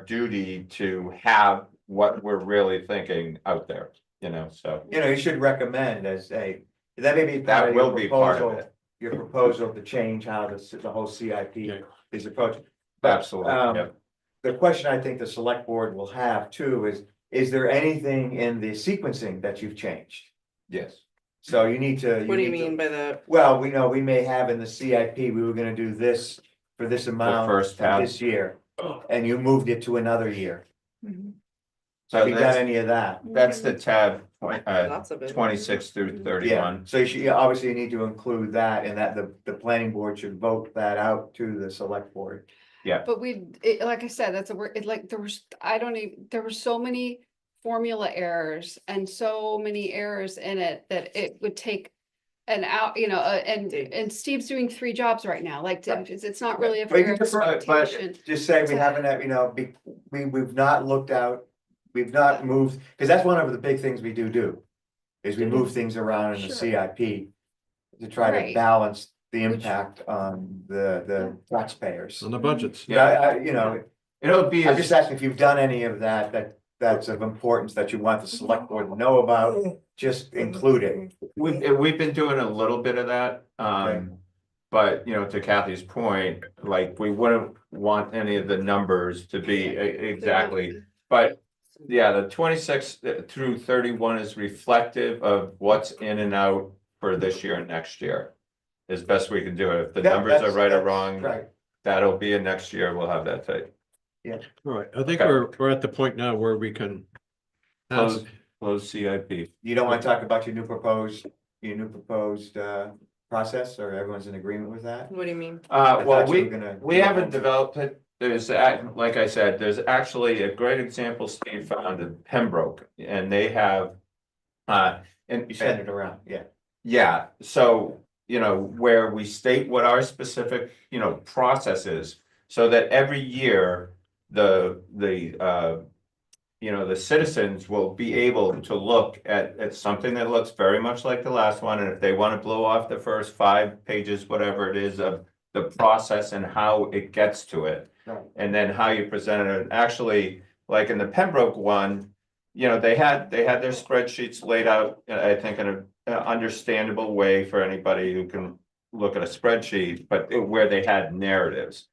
duty to have what we're really thinking out there, you know, so. You know, you should recommend as a, that may be part That of your will be part of proposal, it. your proposal to change how the whole CIP Yeah. is approached. But, Absolutely, yep. The question I think the select board will have too is there anything in the sequencing that you've changed? Yes. So you need to. What do you need to- mean by that? Well, we know we may have in the CIP, we were gonna do this for this amount first half. this year. And you moved it to another year. So Have you done that's, any of that? that's the tab, Lots of it. 26 through Yeah, 31. so you should, you obviously need to include that and that the planning board should vote that out to the select board. But like I said, that's a word, it like, there were so many formula errors and so many errors in it that it would take an out, you know, and Steve's doing 3 jobs right now, like, it's not really a But you fair can just- but expectation. Just say we haven't, you know, we've not looked out, we've not moved, because that's one of the big things we do. Is we move things around in the Sure. CIP to try to Right. balance the Which- impact on the taxpayers. On the budgets. But you know, It'll be, I'm just asking if you've done any of that's of importance that you want the select board to know about, just include it. we've been doing a little bit of that, Okay. but you know, to Kathy's point, like, we wouldn't want any of the numbers to be exactly, but. Yeah, the 26 through 31 is reflective of what's in and out for this year and next year. As best we can do it. If the That- numbers are that's- right or that's wrong, Right, that'll be in next year, we'll have that tape. All right, I think Okay. we're at the point now where we can. Close, close CIP. you don't want to talk about your new proposed process, or everyone's in agreement with that? What do you mean? I Well, thought you were gonna- we haven't developed it. There's, like I said, there's actually a great example Steve found in Pembroke, and they have. And You send it around, yeah. yeah, so, you know, where we state what our specific, you know, process is. So that every year, you know, the citizens will be able to look at something that looks very much like the last one. And if they want to blow off the first 5 pages, whatever it is, of the process and how it gets to it. Right. And then how you present it. And actually, like in the Pembroke one, you know, they had their spreadsheets laid out, I think, in an understandable way for anybody who can look at a spreadsheet, but where they had narratives.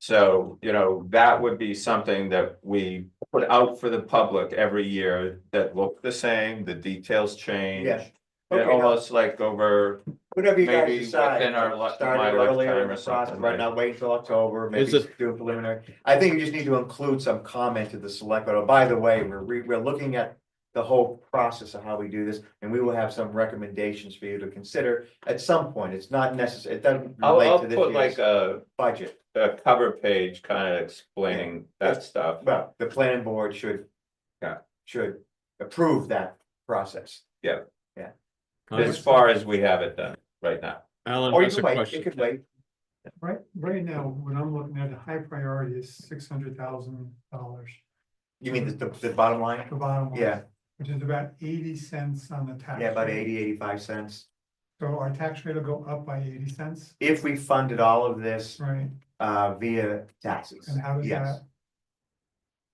So, you know, that would be something that we put out for the public every year that look the same, the details change. Yeah. And Okay, almost like over, Whatever you guys maybe decide. within our Start my it earlier lifetime in or the process, something, right right? now, wait until October, maybe Is it- do a preliminary. I think you just need to include some comment to the select, but by the way, we're looking at the whole process of how we do this, and we will have some recommendations for you to consider at some point. It's not necessary, it doesn't I'll relate to this put like year's budget. a cover page kind of explaining that stuff. Well, the planning board should approve that process. Yeah. Yeah, as far as we have it done right now. Alan Or you has a could wait, question. it could wait. Right now, when I'm looking at a high priority is $600,000, You mean the bottom line? the bottom line. Yeah, Which is about 80 cents on the tax. yeah, about rate. 85 cents. So our tax rate will go up by 80 cents, If we funded all of this right? via taxes, And how does yes. that,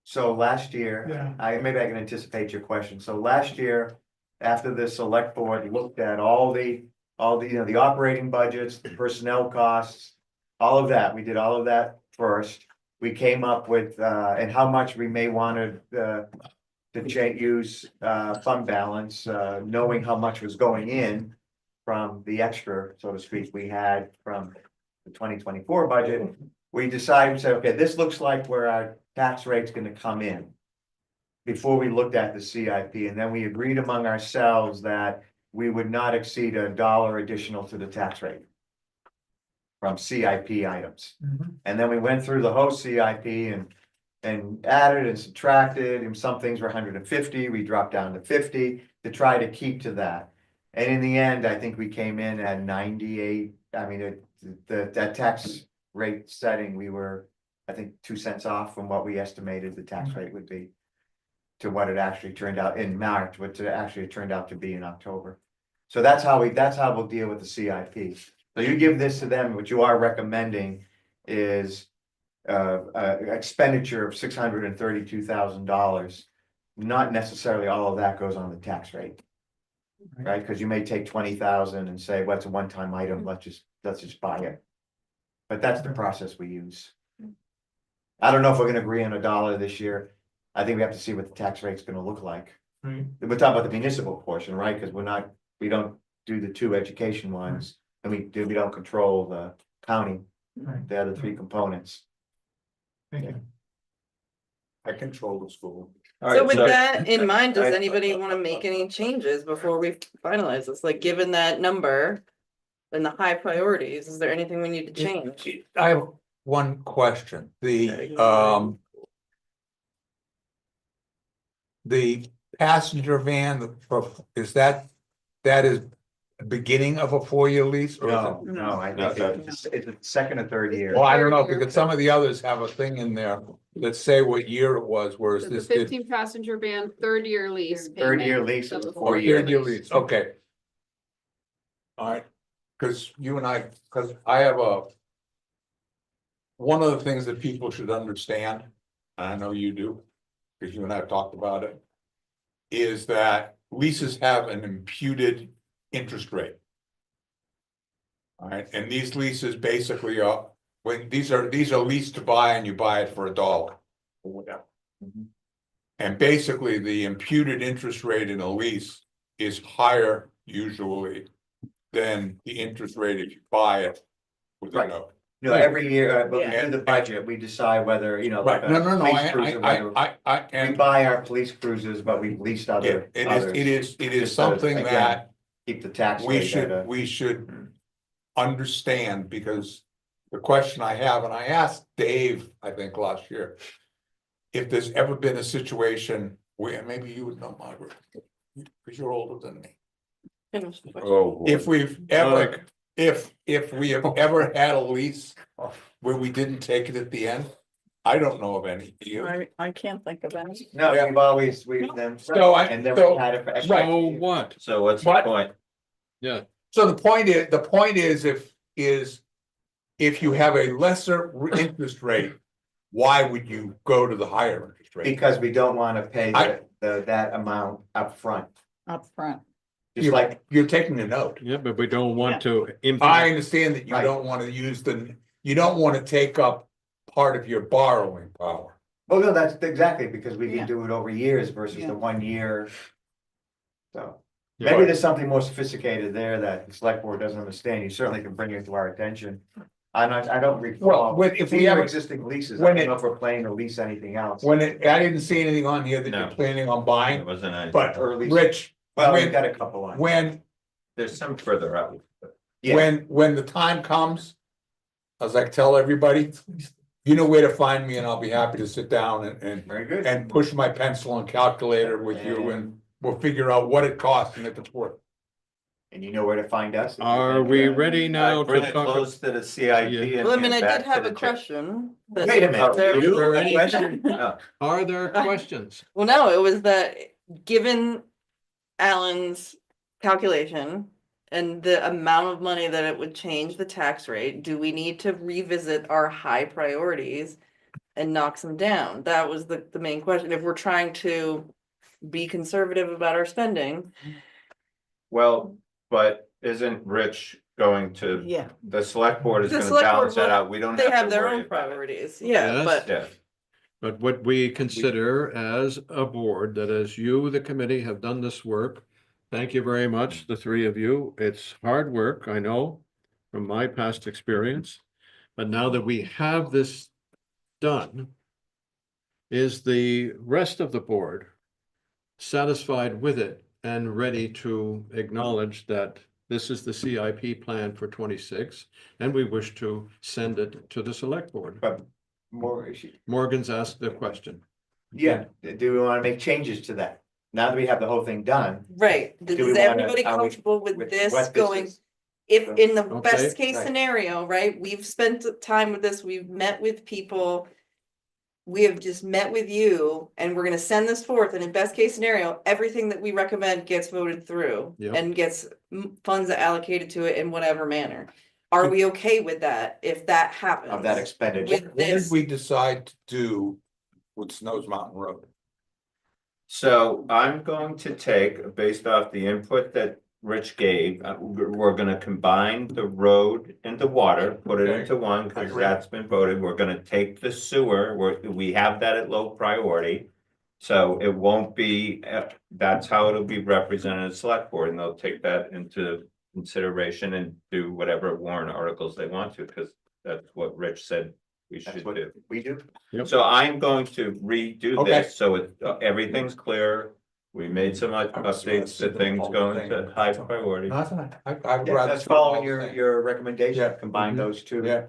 So last year, yeah, maybe I can anticipate your question. So last year, after the select board looked at all the, you know, the operating budgets, the personnel costs, all of that, we did all of that first. We came up with, and how much we may want to use, fund balance, knowing how much was going in from the extra, so to speak, we had from the 2024 budget. We decided, we said, okay, this looks like where our tax rate's gonna come in. Before we looked at the CIP, and then we agreed among ourselves that we would not exceed $1 additional to the tax rate. From CIP items, mhm, and then we went through the whole CIP and added and subtracted, and some things were 150, we dropped down to 50 to try to keep to that. And in the end, I think we came in at 98, I mean, that tax rate setting, we were, I think, 2 cents off from what we estimated the tax rate would be. To what it actually turned out in March, what it actually turned out to be in October. So that's how we'll deal with the CIP. So you give this to them, what you are recommending is expenditure of $632,000. Not necessarily all of that goes on the tax rate. Right, because you may take 20,000 and say, well, it's a one-time item, let's just buy it. But that's the process we use. I don't know if we're gonna agree on $1 this year. I think we have to see what the tax rate's gonna look like. right, We're talking about the municipal portion, right? Because we don't do the 2 education ones, and we don't control the county, right, the other 3 components. thank you. I control the school. So with that in mind, does I- anybody wanna make any changes before we finalize this? Like, given that number? And the high priorities, is there anything we need to change? I have one question, the passenger van, is that is the beginning of a 4-year lease? Or is it- No, I No, think it's the second or third year. Well, I don't know, Third year. because some of the others have a thing in there that say what year it was, whereas So the this did. 15 passenger van, 3rd-year lease. Third year payment, lease so is the a 4-year 4-year Third year lease, okay. All right, because you and I, because I have one of the things that people should understand, and I know you do, because you and I have talked about it, is that leases have an imputed interest rate. All right, and these leases basically are, when these are leased to buy and you buy it for $1 or whatever. And basically, the imputed interest rate in a lease is higher usually than the interest rate if you buy it with a Right. note. You know, every year, but Yeah. in the budget, we decide whether, you know. Right, like no, a no, no, police cruiser, whether- I, We and buy our police cruisers, but we leased yeah, others. it is Just to, something again, that Keep the tax we rate at a. should understand, because the question I have, and I asked Dave, I think last year, if there's ever been a situation where, maybe you would know, Margaret, because you're older than me. Finish the question. Oh, If we've ever, if we have ever had a lease where we didn't take it at the end, I don't know of any. Do you? I can't think of any. No, Yeah. we've always, them. So And then so- we had it for extra. right. So what? so what's the What? point? Yeah, So the point is if you have a lesser interest rate, why would you go to the higher interest rate? Because we don't wanna pay I- that amount up front. Up front. Just like, You're taking a note. yeah, but we don't want to I impact. understand that you Right. don't want to you don't want to take up part of your borrowing power. well, no, that's exactly, because we Yeah. can do it over years versus Yeah. the 1 year. So, Yeah. maybe there's something more sophisticated there that the select board doesn't understand, you certainly can bring it to our attention. I don't recall, Well, if we these are have, existing leases, I when don't it- know if we're planning to lease anything else. I didn't see anything on here that No. you're planning on It buying, wasn't a, but Or at least- Rich, Well, when- we've got a couple on. there's some further up. Yeah. when the time comes, as I tell everybody, you know where to find me and I'll be happy to sit down and Very good. and push my pencil and calculator with you and we'll figure out what it costs and if it's worth. And you know where to find us. Are we ready now Bring to it talk? close to the CIP. Yeah. and Well, I mean, I back did to have the a check. question. but Wait a minute. there- Is there any question? Oh, Are there questions? Well, no, it was that, given Alan's calculation and the amount of money that it would change the tax rate, do we need to revisit our high priorities and knock some down? That was the main question. If we're trying to be conservative about our spending. Well, but isn't Rich going to, Yeah. the select board is The gonna select board balance that will- out, we don't They have have to their worry own about it. priorities, yeah, Yes. but Yeah, But what we consider as a board, that as you, the committee, have done this work, thank you very much, the three of you. It's hard work, I know, from my past experience. But now that we have this done, is the rest of the board satisfied with it and ready to acknowledge that this is the CIP plan for 26, and we wish to send it to the select board? But more, Morgan's asked the question. yeah, do we wanna make changes to that? Now that we have the whole thing done. right, Do we is wanna- everybody are we- comfortable with with this what going? is. If in the Okay, best case right. scenario, right, we've spent time with this, we've met with people. We have just met with you and we're gonna send this forth, and in best case scenario, everything that we recommend gets voted through. Yep. And gets funds allocated to it in whatever manner. Are we okay with that if that happens? Of that expenditure. With What did this, we decide to do with Snows Mountain Road? so I'm going to take, based off the input that Rich gave, we're gonna combine the road and the water, put it Okay. into one, cause Agree. that's been voted, we're gonna take the sewer, we have that at low priority. So it won't be, that's how it'll be represented at select board, and they'll take that into consideration and do whatever warrant articles they want to, cause that's what Rich said we That's should what do. we do. So I'm going to redo Okay. this, so it, everything's clear. We made some updates to things going to high priority. I'd rather. Yeah, that's following your recommendation, Yeah. combine those two. Yeah,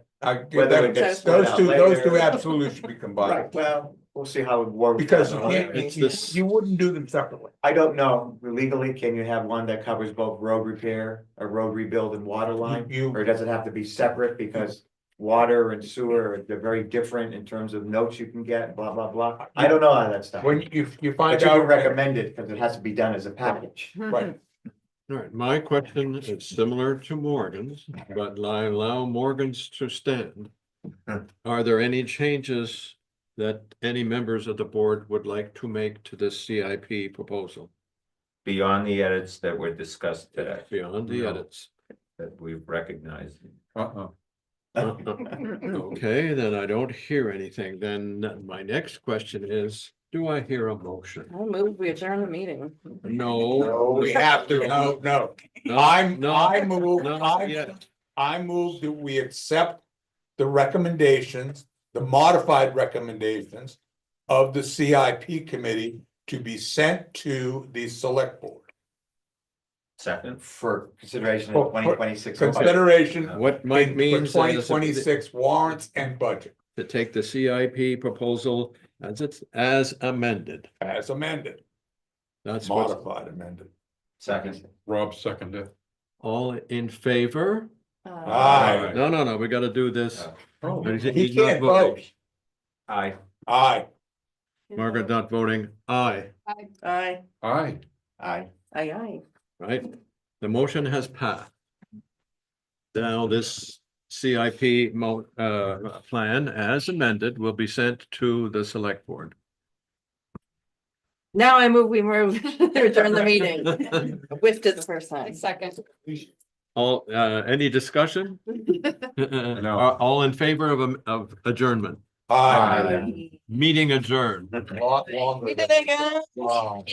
Whether it gets split out those two later. absolutely should be combined, Right, well, we'll see how it works. because you out. can't, It's you, this- you wouldn't do them separately. I don't know, legally, can you have one that covers both road repair, a road rebuild and water line? You, Or does it have to be separate because water and sewer, they're very different in terms of notes you can get, blah, blah, blah. I don't know how that stuff. when you But find you can out. recommend it because it has to be done as a package. Right, All right, my question is similar to Morgan's, but I allow Morgan's to stand. Are there any changes that any members of the board would like to make to this CIP proposal Beyond the edits that were discussed today, beyond the No. edits? that we've recognized. Okay, then I don't hear anything. Then my next question is, do I hear a motion? I move, we adjourn the meeting. No. we have to, no, No, I no, move, not yet. I move that we accept the recommendations, the modified recommendations of the CIP committee to be sent to the select board. Second, For consideration For- of 2026. Consideration What Mike for means twenty is twenty-six warrants and budget to take the CIP proposal as amended. as amended, That's what, modified amended. second, Rob seconded. all in favor? Aye. No, we gotta do this. Oh, He's He not can't voting. vote. aye. Aye. Margaret not voting, aye, Aye, aye. Aye. aye, aye. right? The motion has passed. Now this CIP plan as amended will be sent to the select board. Now I move, we adjourn the meeting. Whiffed it the first time. Second. All, any discussion? All in favor of adjournment? Aye. Meeting adjourned. Lot longer We than- did it again. Wow.